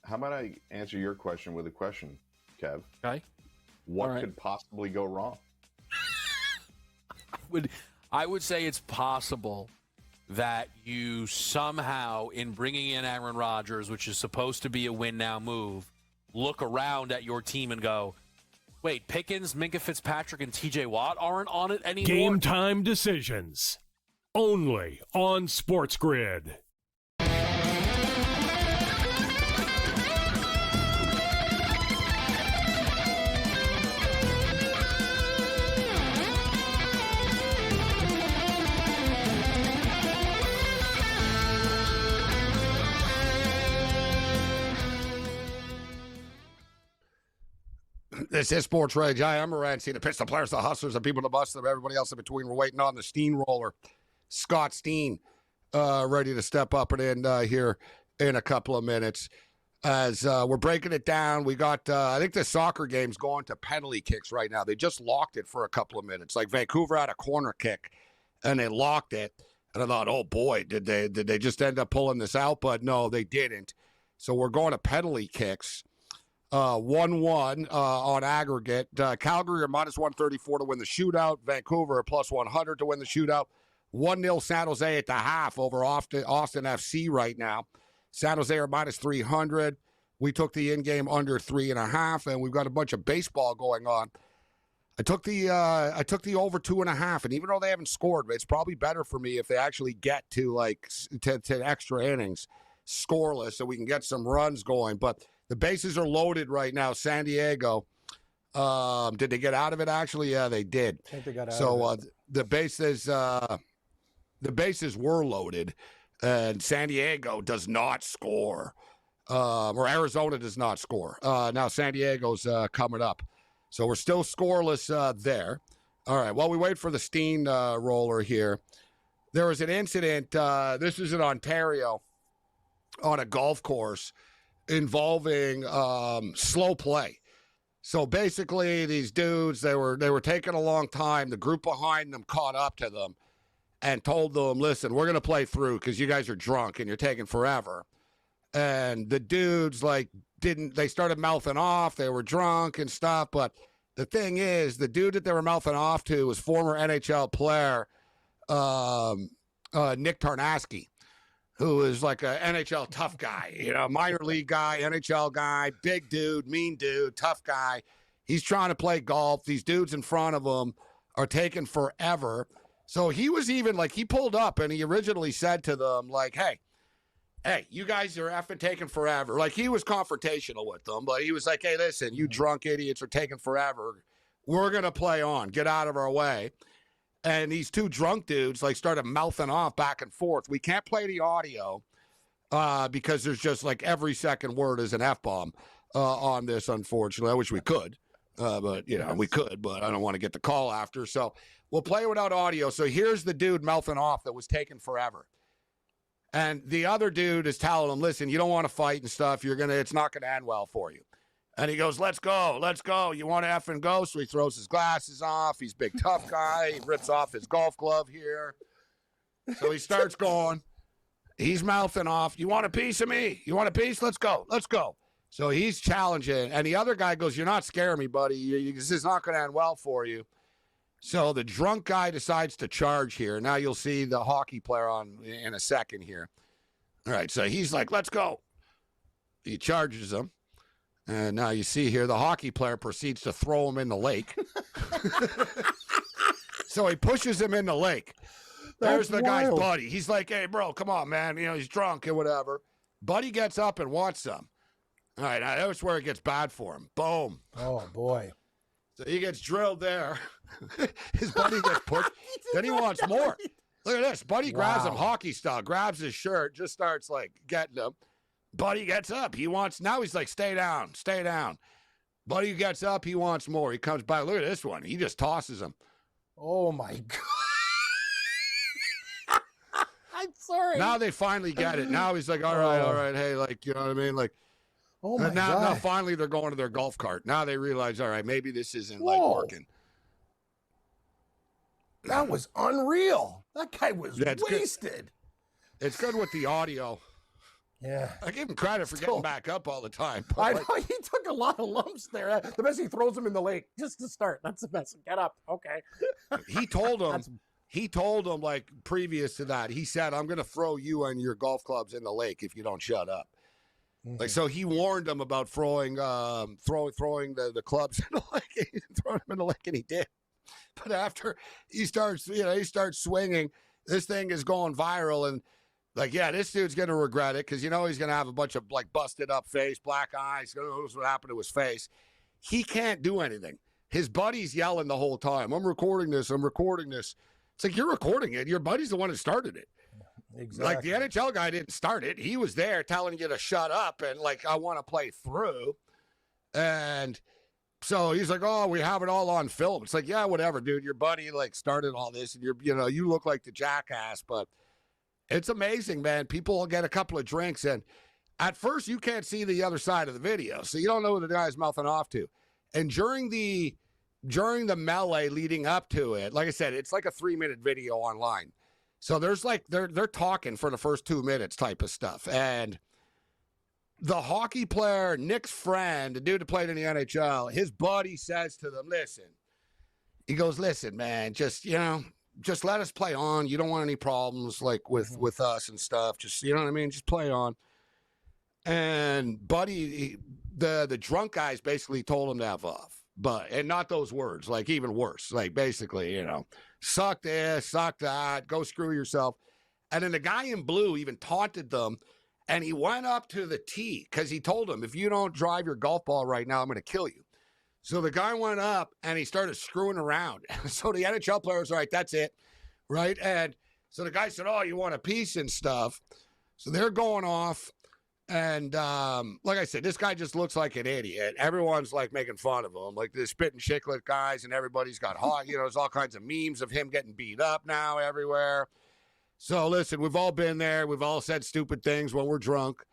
How about I answer your question with a question, Kev? Okay. What could possibly go wrong? I would say it's possible that you somehow, in bringing in Aaron Rodgers, which is supposed to be a win-now move, look around at your team and go, wait, Pickens, Minka Fitzpatrick, and TJ Watt aren't on it anymore? Game time decisions, only on SportsGrid. This is SportsRage. I am Morency. The pitch, the players, the hustlers, the people, the busters, everybody else in between. We're waiting on the steamroller, Scott Steen, ready to step up and in here in a couple of minutes. As we're breaking it down, we got, I think the soccer game's going to penalty kicks right now. They just locked it for a couple of minutes. Like Vancouver had a corner kick, and they locked it. And I thought, oh boy, did they just end up pulling this out? But no, they didn't. So we're going to penalty kicks. 1-1 on aggregate. Calgary are minus 134 to win the shootout. Vancouver are plus 100 to win the shootout. 1-0 San Jose at the half over Austin FC right now. San Jose are minus 300. We took the in-game under 3.5, and we've got a bunch of baseball going on. I took the over 2.5, and even though they haven't scored, it's probably better for me if they actually get to to extra innings, scoreless, so we can get some runs going. But the bases are loaded right now. San Diego. Did they get out of it? Actually, yeah, they did. I think they got out so of it. The bases were loaded, and San Diego does not score, or Arizona does not score. Now San Diego's coming up, so we're still scoreless there. All right. While we wait for the Steen roller here, there was an incident. This is in Ontario on a golf course involving slow play. So basically these dudes, they were taking a long time. The group behind them caught up to them and told them, listen, we're going to play through because you guys are drunk and you're taking forever. And the dudes they started mouthing off. They were drunk and stuff. But the thing is, the dude that they were mouthing off to was former NHL player Nick Tarnasky, who is like an NHL tough guy, minor league guy, NHL guy, big dude, mean dude, tough guy. He's trying to play golf. These dudes in front of him are taking forever. So he was even he pulled up and he originally said to them hey, you guys are effing taking forever. He was confrontational with them, but he was like, hey, listen, you drunk idiots are taking forever. We're going to play on. Get out of our way. And these two drunk dudes started mouthing off back and forth. We can't play the audio because there's just every second word is an F-bomb on this, unfortunately. I wish we could, but we could, but I don't want to get the call after. So we'll play without audio. So here's the dude mouthing off that was taking forever. And the other dude is telling him, listen, you don't want to fight and stuff. It's not going to end well for you. And he goes, let's go. You want to effing go? So he throws his glasses off. He's a big, tough guy. He rips off his golf glove here. So he starts going. He's mouthing off, you want a piece of me? You want a piece? Let's go. So he's challenging. And the other guy goes, you're not scaring me, buddy. This is not going to end well for you. So the drunk guy decides to charge here. Now you'll see the hockey player on in a second here. All right, so he's like, let's go. He charges him. And now you see here the hockey player proceeds to throw him in the lake. So he pushes him in the lake. There's the guy's buddy. He's like, hey, bro, come on, man. He's drunk and whatever. Buddy gets up and wants some. All right, now that's where it gets bad for him. Boom. Oh, boy. So he gets drilled there. His buddy gets pushed. Then he wants more. Look at this. Buddy grabs him hockey style, grabs his shirt, just starts like getting him. Buddy gets up. Now he's like, stay down. Buddy gets up. He wants more. He comes back. Look at this one. He just tosses him. Oh, my God. I'm sorry. Now they finally get it. Now he's like, all right. Hey, like, you know what I mean? Like, oh my God. Now finally they're going to their golf cart. Now they realize, all right, maybe this isn't like working. That was unreal. That guy was wasted. Good. It's good with the audio. Yeah. I give him credit for getting back up all the time. I know. He took a lot of lumps there. The best, he throws him in the lake just to start. That's the best. Get up. Okay. He told him, like, previous to that, he said, I'm going to throw you and your golf clubs in the lake if you don't shut up. Mm-hmm. Like, so he warned him about throwing the clubs in the lake. Throwing them in the lake, and he did. But after he starts swinging, this thing is going viral, and like, yeah, this dude's going to regret it because he's going to have a bunch of like busted up face, black eyes. Who knows what happened to his face? He can't do anything. His buddy's yelling the whole time. I'm recording this. It's like, you're recording it. Your buddy's the one who started it. Exactly. Like, the NHL guy didn't start it. He was there telling you to shut up and like, I want to play through. And so he's like, oh, we have it all on film. It's like, yeah, whatever, dude. Your buddy like started all this, and you look like the jackass, but it's amazing, man. People will get a couple of drinks, and at first you can't see the other side of the video, so you don't know who the guy's mouthing off to. And during the melee leading up to it, like I said, it's like a 3-minute video online. So there's like they're talking for the first 2 minutes type of stuff, and the hockey player, Nick's friend, the dude that played in the NHL, his buddy says to them, listen, man, just let us play on. You don't want any problems like with us and stuff. Just, you know what I mean? Just play on. And buddy, the drunk guys basically told him to have off, and not those words, like even worse, like basically, suck this, suck that, go screw yourself. And then the guy in blue even taunted them. And he went up to the tee because he told him, if you don't drive your golf ball right now, I'm going to kill you. So the guy went up and he started screwing around. So the NHL player was, all right, that's it. Right. And so the guy said, oh, you want a piece and stuff. So they're going off. And like I said, this guy just looks like an idiot. Everyone's like making fun of him, like the spitting chiclet guys, and everybody's got hot. There's all kinds of memes of him getting beat up now everywhere. So listen, we've all been there. We've all said stupid things when we're drunk.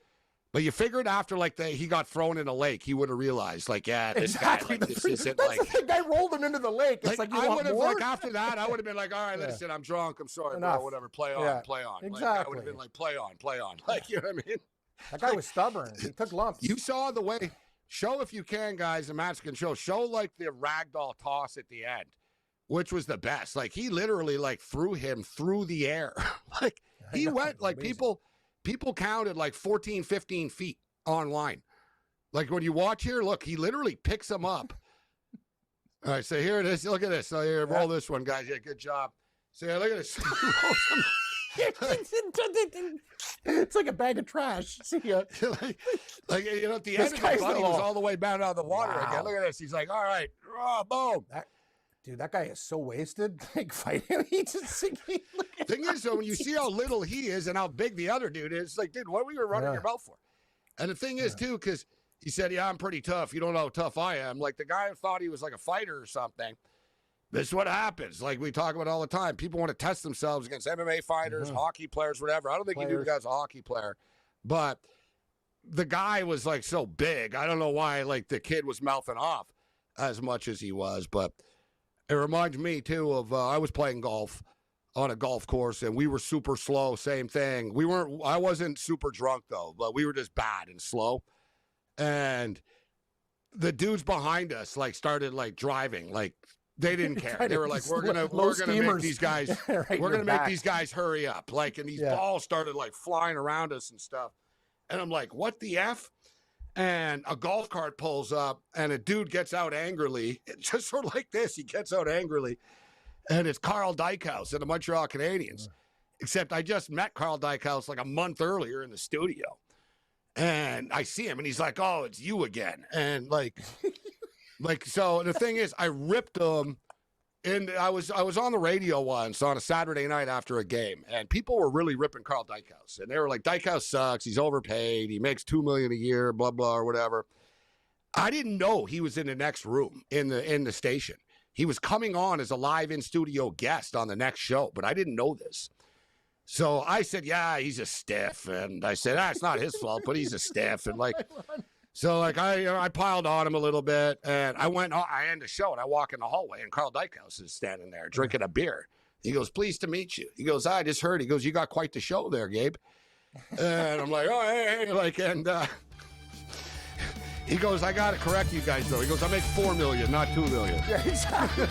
But you figured after he got thrown in a lake, he would have realized, like, yeah, this guy, like, this isn't that's the guy rolled him into the lake. It's like you I want would have, more? like, after that, I would have been like, all right, listen, I'm drunk. I'm sorry, bro, whatever. Play on, play on. Exactly. Like, I would have been like, play on. Like, you know what I mean? That guy was stubborn. He took lumps. You saw the way. Show if you can, guys, the Mats can show. Show, like, the ragdoll toss at the end, which was the best. Like, he literally, like, threw him through the air. Like, he went, like, people counted, like, 14, 15 feet online. Like, when you watch here, look, he literally picks him up. All right, so here it is. Look at this. So here, roll this one, guys. Yeah, good job. So yeah, look at this. It's like a bag of trash. See ya. like at the end of the buddy was all the way down out of the water again. Look at this. He's like, all right, boom. Dude, that guy is so wasted. Like, fighting. He just thing is, so when you see how little he is and how big the other dude is, like, dude, what were you running your mouth for? And the thing is, too, because he said, yeah, I'm pretty tough. You don't know how tough I am. Like, the guy thought he was like a fighter or something. This is what happens. Like we talk about all the time. People want to test themselves against MMA fighters, hockey players, whatever. I don't think you do the guy's a hockey player. But the guy was like so big. I don't know why like the kid was mouthing off as much as he was. But it reminds me, too, of I was playing golf on a golf course, and we were super slow. Same thing. I wasn't super drunk, though, but we were just bad and slow. And the dudes behind us like started like driving like they didn't care. They were like, we're gonna make these guys make these guys hurry up. Like, and these balls started like flying around us and stuff. And I'm like, what the F? And a golf cart pulls up and a dude gets out angrily. It's just sort of like this. He gets out angrily. And it's Carl Dykhouse of the Montreal Canadiens. Except I just met Carl Dykhouse like a month earlier in the studio. And I see him and he's like, oh, it's you again. And like, so the thing is, I ripped him. And I was on the radio once on a Saturday night after a game, and people were really ripping Carl Dykhouse. And they were like, Dykhouse sucks. He's overpaid. He makes $2 million a year, blah, blah, or whatever. I didn't know he was in the next room in the station. He was coming on as a live in-studio guest on the next show, but I didn't know this. So I said, yeah, he's a stiff. And I said, it's not his fault, but he's a stiff. And like, so like I piled on him a little bit, and I end the show, and I walk in the hallway, and Carl Dykhouse is standing there drinking a beer. He goes, pleased to meet you. He goes, I just heard. He goes, you got quite the show there, Gabe. And I'm like, oh, hey, like, and he goes, I got to correct you guys, though. He goes, I make $4 million, not $2 million. Yeah, exactly.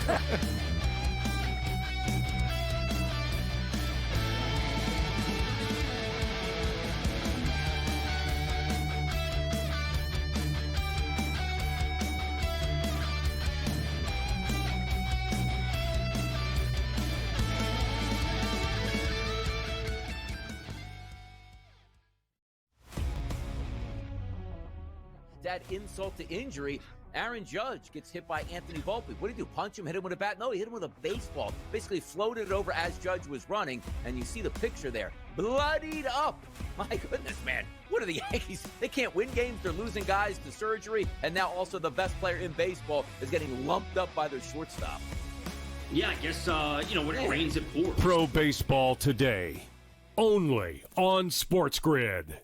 Add insult to injury. Aaron Judge gets hit by Anthony Volpe. What did he do? Punch him? Hit him with a bat? No, he hit him with a baseball. Basically floated it over as Judge was running, and you see the picture there. Bloodied up. My goodness, man. What are the Yankees? They can't win games. They're losing guys to surgery, and now also the best player in baseball is getting lumped up by their shortstop. Yeah, I guess, when it rains, it pours. Pro Baseball Today, only on SportsGrid.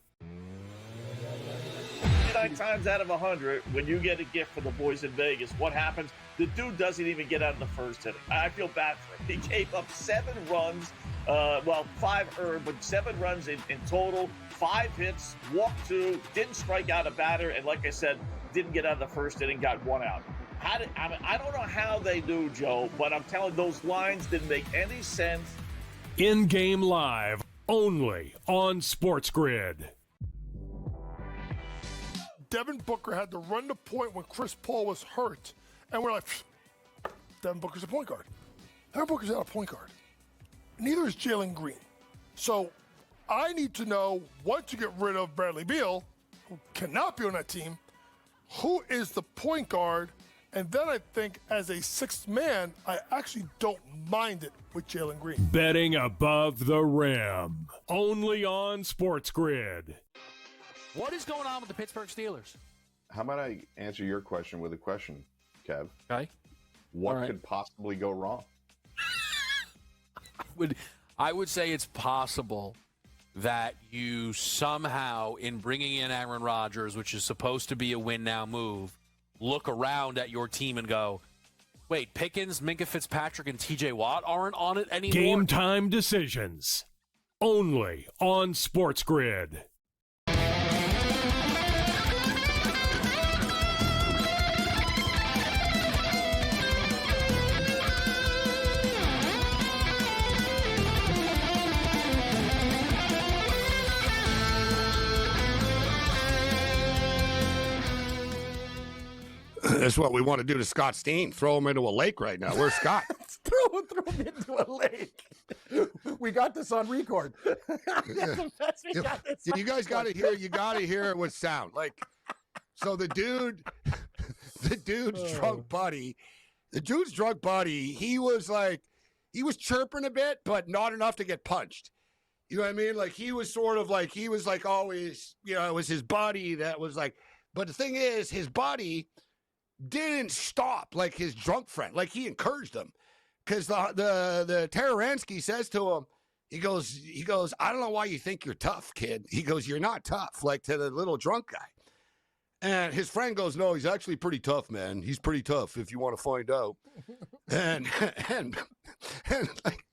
9 times out of 100, when you get a gift for the boys in Vegas, what happens? The dude doesn't even get out of the first inning. I feel bad for him. He gave up 7 runs, 5 earned, but 7 runs in total, 5 hits, walked 2, didn't strike out a batter, and like I said, didn't get out of the first inning, got 1 out. I don't know how they do, Joe, but I'm telling you, those lines didn't make any sense. In-game live, only on SportsGrid. Devin Booker had to run the point when Chris Paul was hurt. And we're like, Devin Booker's a point guard. Devin Booker's not a point guard. Neither is Jalen Green. So I need to know, once you get rid of Bradley Beal, who cannot be on that team, who is the point guard? And then I think as a 6th man, I actually don't mind it with Jalen Green. Betting above the rim, only on SportsGrid. What is going on with the Pittsburgh Steelers? How about I answer your question with a question, Kev? Okay. What could possibly go wrong? I would say it's possible that you somehow, in bringing in Aaron Rodgers, which is supposed to be a win-now move, look around at your team and go, wait, Pickens, Minka Fitzpatrick, and T.J. Watt aren't on it anymore? Game time decisions, only on SportsGrid. That's what we want to do to Scott Steen. Throw him into a lake right now. Where's Scott? throw him into a lake. We got this on record. You guys got to hear. You got to hear it with sound. Like, so the dude's drunk buddy. The dude's drunk buddy. He was chirping a bit, but not enough to get punched. You know what I mean? Like he was always, it was his buddy that was like. But the thing is, his buddy didn't stop like his drunk friend. Like he encouraged him. because the Taransky says to him, he goes, I don't know why you think you're tough, kid. He goes, you're not tough, like to the little drunk guy. And his friend goes, no, he's actually pretty tough, man. He's pretty tough if you want to find out. and like,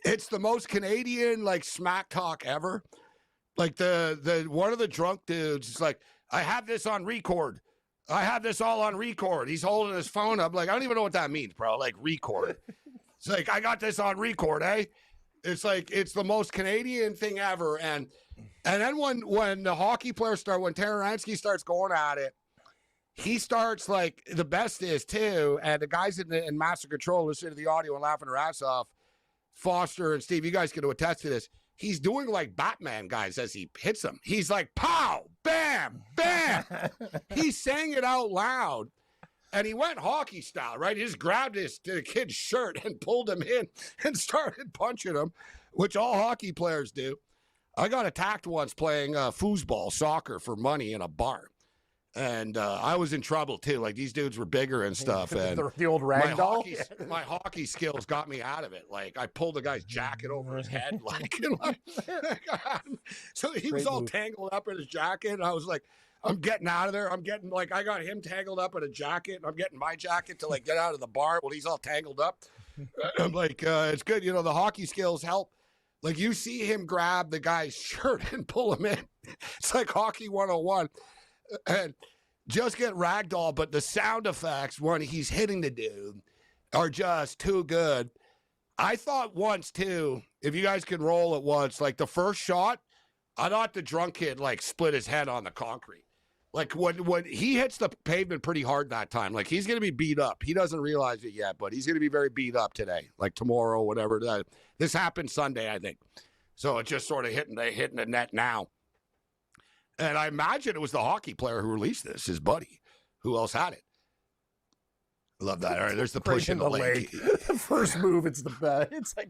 it's the most Canadian like smack talk ever. Like the one of the drunk dudes is like, I have this on record. I have this all on record. He's holding his phone up. Like, I don't even know what that means, bro. Like record. It's like, I got this on record, eh? It's like, it's the most Canadian thing ever. And then when the hockey players start, when Taransky starts going at it, he starts like, the best is too, and the guys in Master Control listening to the audio and laughing their ass off, Foster and Steve, you guys can attest to this. He's doing like Batman, guys, as he hits them. He's like, pow, bam, bam. He's saying it out loud. And he went hockey style, right? He just grabbed the kid's shirt and pulled him in and started punching him, which all hockey players do. I got attacked once playing foosball, soccer, for money in a bar. And I was in trouble, too. Like, these dudes were bigger and stuff. And the old rag doll? My hockey skills got me out of it. Like, I pulled the guy's jacket over his head. So he was all tangled up in his jacket. And I was like, I'm getting out of there. I got him tangled up in a jacket. And I'm getting my jacket to, like, get out of the bar. Well, he's all tangled up. I'm like, it's good. You know, the hockey skills help. Like, you see him grab the guy's shirt and pull him in. It's like hockey 101. And just get ragdoll, but the sound effects when he's hitting the dude are just too good. I thought once, too, if you guys can roll it once, like the first shot, I thought the drunk kid, like, split his head on the concrete. Like, when he hits the pavement pretty hard that time, like, he's going to be beat up. He doesn't realize it yet, but he's going to be very beat up today, like tomorrow, whatever. This happened Sunday, I think. So it's just sort of hitting the net now. And I imagine it was the hockey player who released this, his buddy. Who else had it? Love that. All right, there's the push in the leg. The first move, it's the best. It's like,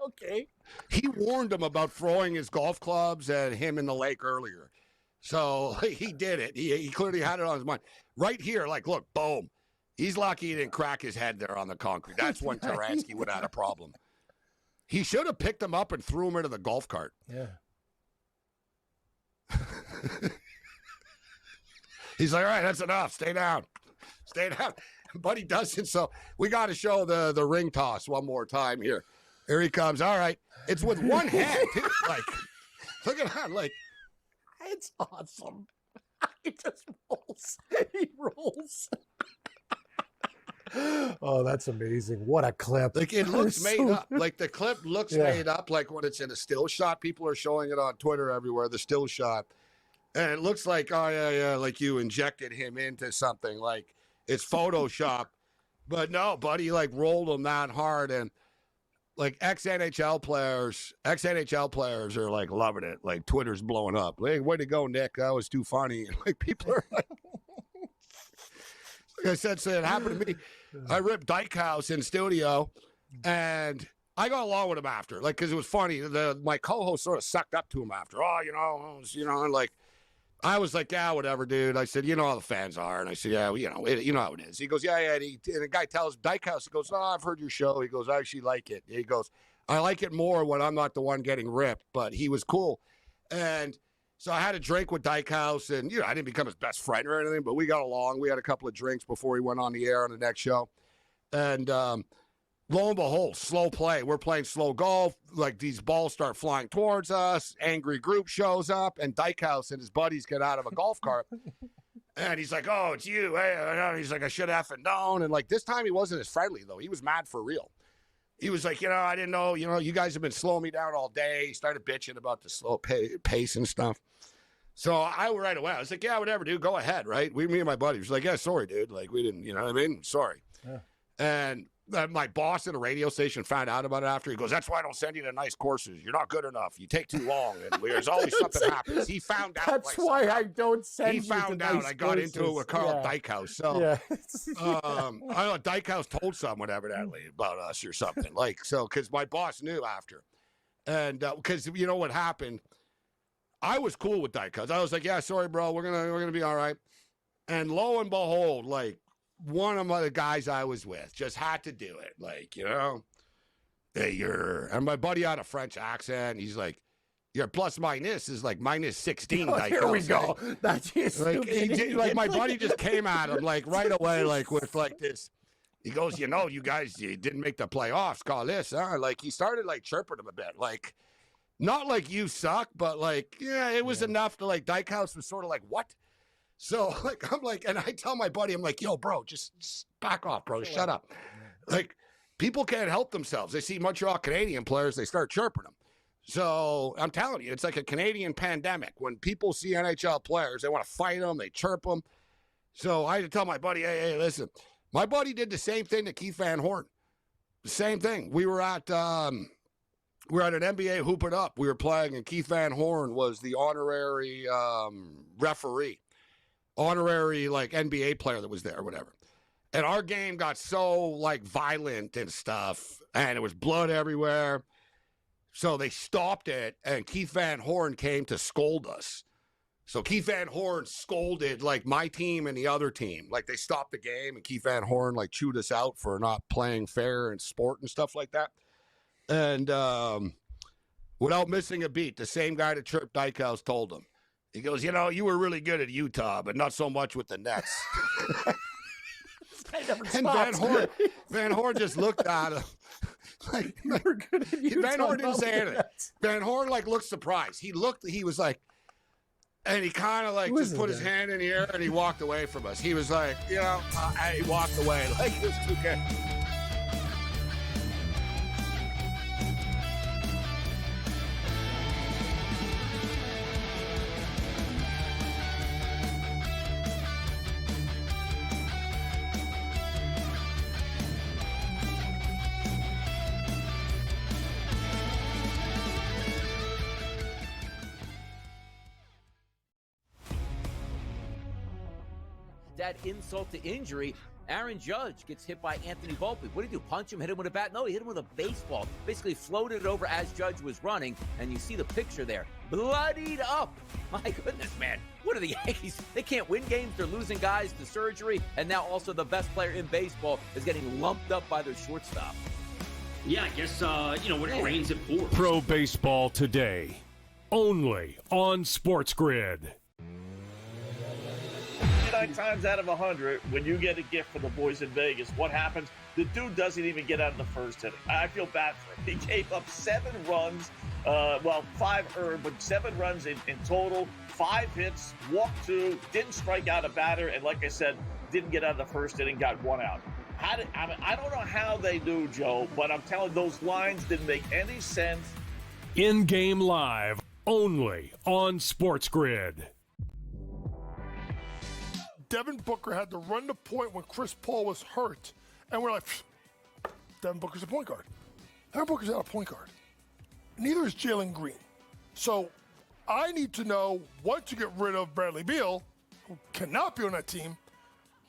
okay. He warned him about throwing his golf clubs at him in the lake earlier. So he did it. He clearly had it on his mind. Right here, like, look, boom. He's lucky he didn't crack his head there on the concrete. That's when Taransky would have had a problem. He should have picked him up and threw him into the golf cart. Yeah. He's like, all right, that's enough. Stay down. But he doesn't. So we got to show the ring toss one more time here. Here he comes. All right. It's with one hand, too. Like, look at that. Like, it's awesome. He just rolls. He rolls. Oh, that's amazing. What a clip. Like, it looks made up. Like, the clip looks made up. Like, when it's in a still shot, people are showing it on Twitter everywhere, the still shot. And it looks like, oh, yeah, like you injected him into something. Like, it's Photoshop. But no, buddy, like, rolled him that hard. And, like, ex-NHL players are, like, loving it. Like, Twitter's blowing up. Like, way to go, Nick. That was too funny. Like, people are like, like I said, so it happened to me. I ripped Dykhouse in studio, and I got along with him after, like, because it was funny. My co-host sort of sucked up to him after. And like, I was like, yeah, whatever, dude. I said, you know how the fans are, and I said, yeah, you know how it is. He goes, yeah. And the guy tells Dykhouse, he goes, oh, I've heard your show. He goes, I actually like it. He goes, I like it more when I'm not the one getting ripped, but he was cool, and so I had a drink with Dykhouse, and, you know, I didn't become his best friend or anything, but we got along. We had a couple of drinks before he went on the air on the next show. And lo and behold, slow play. We're playing slow golf. Like, these balls start flying towards us. Angry group shows up, and Dykhouse and his buddies get out of a golf cart. And he's like, oh, it's you. Hey, he's like, I should have effing known. And, like, this time he wasn't as friendly, though. He was mad for real. He was like, I didn't know, you guys have been slowing me down all day. He started bitching about the slow pace and stuff. So I right away, I was like, yeah, whatever, dude, go ahead, right? Me and my buddy was like, yeah, sorry, dude. Like, we didn't, you know what I mean? Sorry. Yeah. And my boss at a radio station found out about it after. He goes, that's why I don't send you to nice courses. You're not good enough. You take too long. And there's always something happens. He found out. That's why I don't send you to nice courses. He found out I got into it with Carl Dykhouse. So I know Dykhouse told someone evidently about us or something. Like, so, because my boss knew after. And because you know what happened? I was cool with Dykhouse. I was like, yeah, sorry, bro. We're gonna be all right. And lo and behold, like, one of the guys I was with just had to do it. Like, and my buddy had a French accent. He's like, your plus minus is like minus 16. Oh, here we go. That's just like my buddy just came at him like right away, like with like this. He goes, you guys you didn't make the playoffs. Call this, huh? Like he started like chirping him a bit, like not like you suck, but like it was enough to like Dykhouse was sort of like what? So like I'm like, and I tell my buddy, I'm like, yo, bro, just back off, bro, shut up. Like people can't help themselves. They see Montreal Canadian players, they start chirping them. So I'm telling you, it's like a Canadian pandemic. When people see NHL players, they want to fight them, they chirp them. So I had to tell my buddy, hey, listen. My buddy did the same thing to Keith Van Horn. The same thing. We were at an NBA Hoop It Up. We were playing, and Keith Van Horn was the honorary referee, honorary like NBA player that was there or whatever. And our game got so like violent and stuff, and it was blood everywhere. So they stopped it, and Keith Van Horn came to scold us. So Keith Van Horn scolded like my team and the other team. Like they stopped the game, and Keith Van Horn like chewed us out for not playing fair in sport and stuff like that. And without missing a beat, the same guy that chirped Dykhouse told him. He goes, you were really good at Utah, but not so much with the Nets. And Van Horn just looked at him. Like Van Horn didn't say anything. Van Horn like looked surprised. He was like, and he kind of like just put his hand in the air and he walked away from us. He was like, and he walked away like he was okay. That insult to injury, Aaron Judge gets hit by Anthony Volpe. What did he do? Punch him, hit him with a bat? No, he hit him with a baseball. Basically floated it over as Judge was running, and you see the picture there. Bloodied up. My goodness, man. What are the Yankees? They can't win games. They're losing guys to surgery, and now also the best player in baseball is getting lumped up by their shortstop. Yeah, I guess, what it rains it pours. Pro Baseball Today, only on SportsGrid. 9 times out of 100, when you get a gift for the boys in Vegas, what happens? The dude doesn't even get out of the first inning. I feel bad for him. He gave up 7 runs, 5 earned, but 7 runs in total, 5 hits, walked 2, didn't strike out a batter, and like I said, didn't get out of the first inning, got 1 out. I don't know how they do, Joe, but I'm telling you, those lines didn't make any sense. In-game live, only on SportsGrid. Devin Booker had to run the point when Chris Paul was hurt. And we're like, Devin Booker's a point guard. Devin Booker's not a point guard. Neither is Jalen Green. So I need to know, once you get rid of Bradley Beal, who cannot be on that team,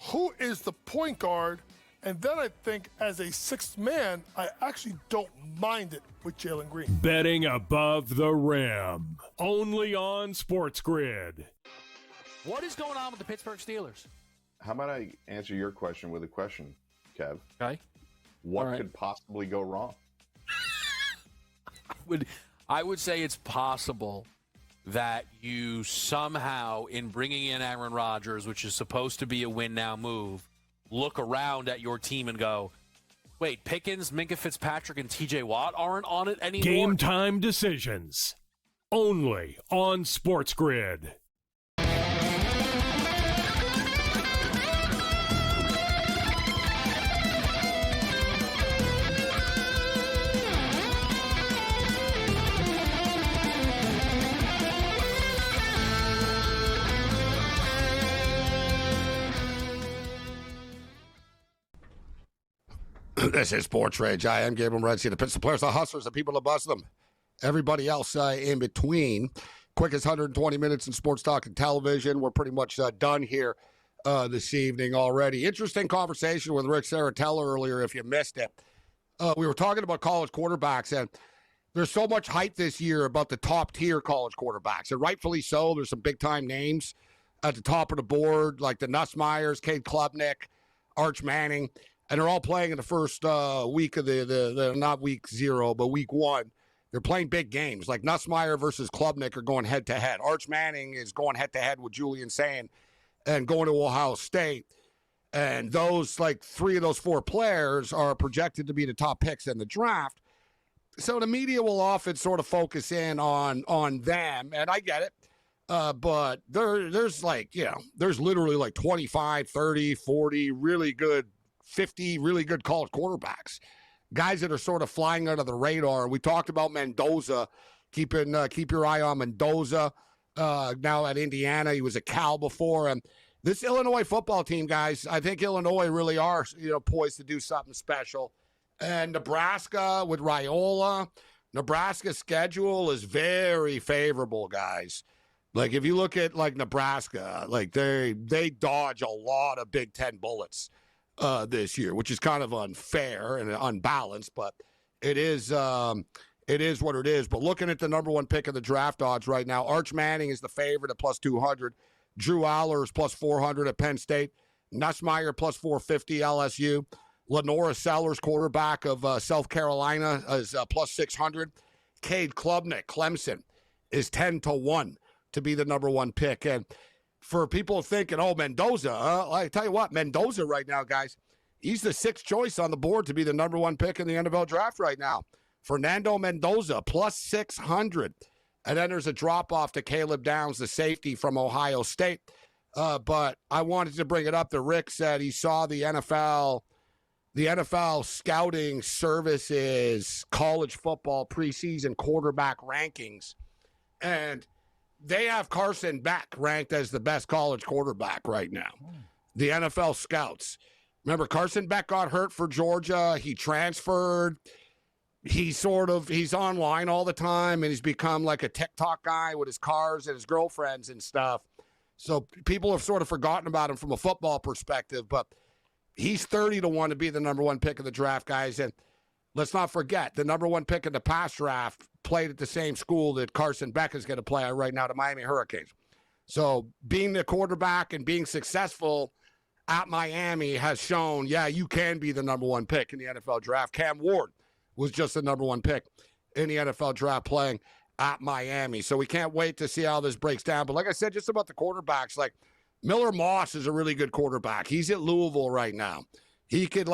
who is the point guard? And then I think as a 6th man, I actually don't mind it with Jalen Green. Betting above the rim, only on SportsGrid. What is going on with the Pittsburgh Steelers? How about I answer your question with a question, Kev? Okay. What could possibly go wrong? I would say it's possible that you somehow, in bringing in Aaron Rodgers, which is supposed to be a win-now move, look around at your team and go, wait, Pickens, Minkah Fitzpatrick, and TJ Watt aren't on it anymore? Game time decisions, only on SportsGrid. This is SportsRage. I am Gabriel Morency. The Pittsburgh players, the hustlers, the people that bust them. Everybody else in between. Quickest 120 minutes in sports talk and television. We're pretty much done here this evening already. Interesting conversation with Rick Saratella earlier, if you missed it. We were talking about college quarterbacks, and there's so much hype this year about the top-tier college quarterbacks, and rightfully so. There's some big-time names at the top of the board, like the Nussmeyers, Cade Klubnik. Arch Manning, and they're all playing in the first week of the not week 0, but week 1. They're playing big games. Like Nussmeier versus Klubnik are going head-to-head. Arch Manning is going head-to-head with Julian Sayin and going to Ohio State. And those, like 3 of those 4 players are projected to be the top picks in the draft. So the media will often sort of focus in on them, and I get it. But there's like, there's literally like 25, 30, 40 really good, 50 really good college quarterbacks. Guys that are sort of flying under the radar. We talked about Mendoza. Keep your eye on Mendoza. Now at Indiana, he was a Cal before. And this Illinois football team, guys, I think Illinois really are, poised to do something special. And Nebraska with Raiola, Nebraska's schedule is very favorable, guys. Like if you look at like Nebraska, like they dodge a lot of Big Ten bullets this year, which is kind of unfair and unbalanced, but it is what it is. But looking at the number 1 pick of the draft odds right now, Arch Manning is the favorite at plus 200. Drew Aller is plus 400 at Penn State. Nussmeier plus 450 LSU. Lenora Sellers, quarterback of South Carolina, is plus 600. Cade Klubnik, Clemson, is 10-1 to be the number 1 pick. And for people thinking, Mendoza, I tell you what, Mendoza right now, guys, he's the 6th choice on the board to be the number 1 pick in the NFL draft right now. Fernando Mendoza, plus 600. And then there's a drop-off to Caleb Downs, the safety from Ohio State. But I wanted to bring it up that Rick said he saw the NFL Scouting Services college football preseason quarterback rankings. And they have Carson Beck ranked as the best college quarterback right now. The NFL scouts. Remember, Carson Beck got hurt for Georgia. He transferred. He's online all the time, and he's become like a TikTok guy with his cars and his girlfriends and stuff. So people have sort of forgotten about him from a football perspective, but he's 30-1 to be the number 1 pick of the draft, guys. And let's not forget, the number 1 pick in the past draft played at the same school that Carson Beck is going to play at right now, the Miami Hurricanes. So being the quarterback and being successful at Miami has shown, you can be the number 1 pick in the NFL draft. Cam Ward was just the number 1 pick in the NFL draft playing at Miami. So we can't wait to see how this breaks down. But like I said, just about the quarterbacks, like Miller Moss is a really good quarterback. He's at Louisville right now. He could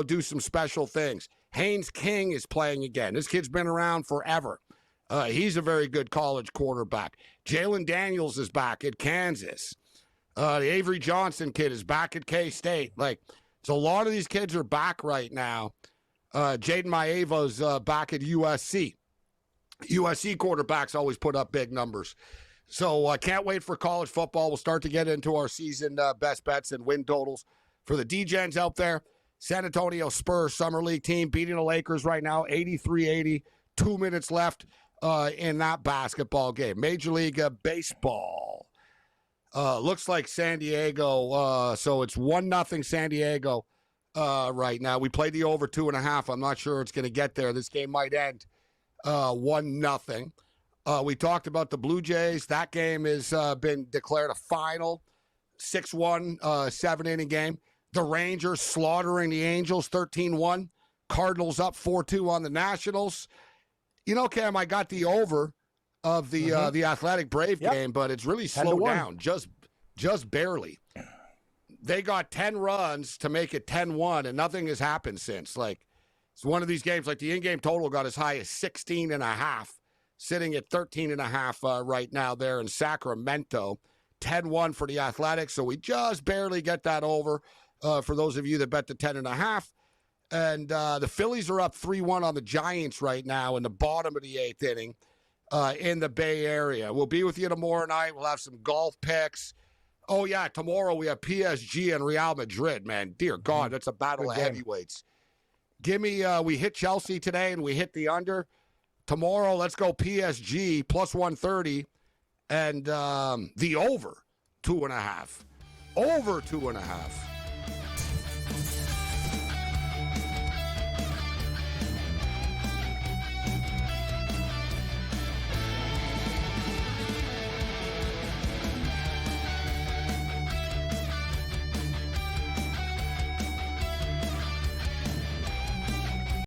do some special things. Haynes King is playing again. This kid's been around forever. He's a very good college quarterback. Jalen Daniels is back at Kansas. The Avery Johnson kid is back at K-State. So a lot of these kids are back right now. Jaden Maeva's back at USC. USC quarterbacks always put up big numbers. So I can't wait for college football. We'll start to get into our season best bets and win totals for the D-Gens out there. San Antonio Spurs Summer League team beating the Lakers right now, 83-80. 2 minutes left in that basketball game. Major League Baseball. Looks like San Diego. So it's 1-0 San Diego right now. We played the over 2.5. I'm not sure it's going to get there. This game might end 1-0. We talked about the Blue Jays. That game has been declared a final. 6-1, 7-inning game. The Rangers slaughtering the Angels 13-1. Cardinals up 4-2 on the Nationals. Cam, I got the over of the Athletic Brave game, but it's really slowed down, just barely. They got 10 runs to make it 10-1, and nothing has happened since. It's one of these games, the in-game total got as high as 16.5, sitting at 13.5 right now there in Sacramento. 10-1 for the Athletics, so we just barely get that over for those of you that bet the 10.5. And the Phillies are up 3-1 on the Giants right now in the bottom of the 8th inning in the Bay Area. We'll be with you tomorrow night. We'll have some golf picks. Oh, yeah, tomorrow we have PSG and Real Madrid, man. Dear God, that's a battle of heavyweights. Give me, we hit Chelsea today and we hit the under. Tomorrow, let's go PSG plus 130 and the over 2.5. Over 2.5.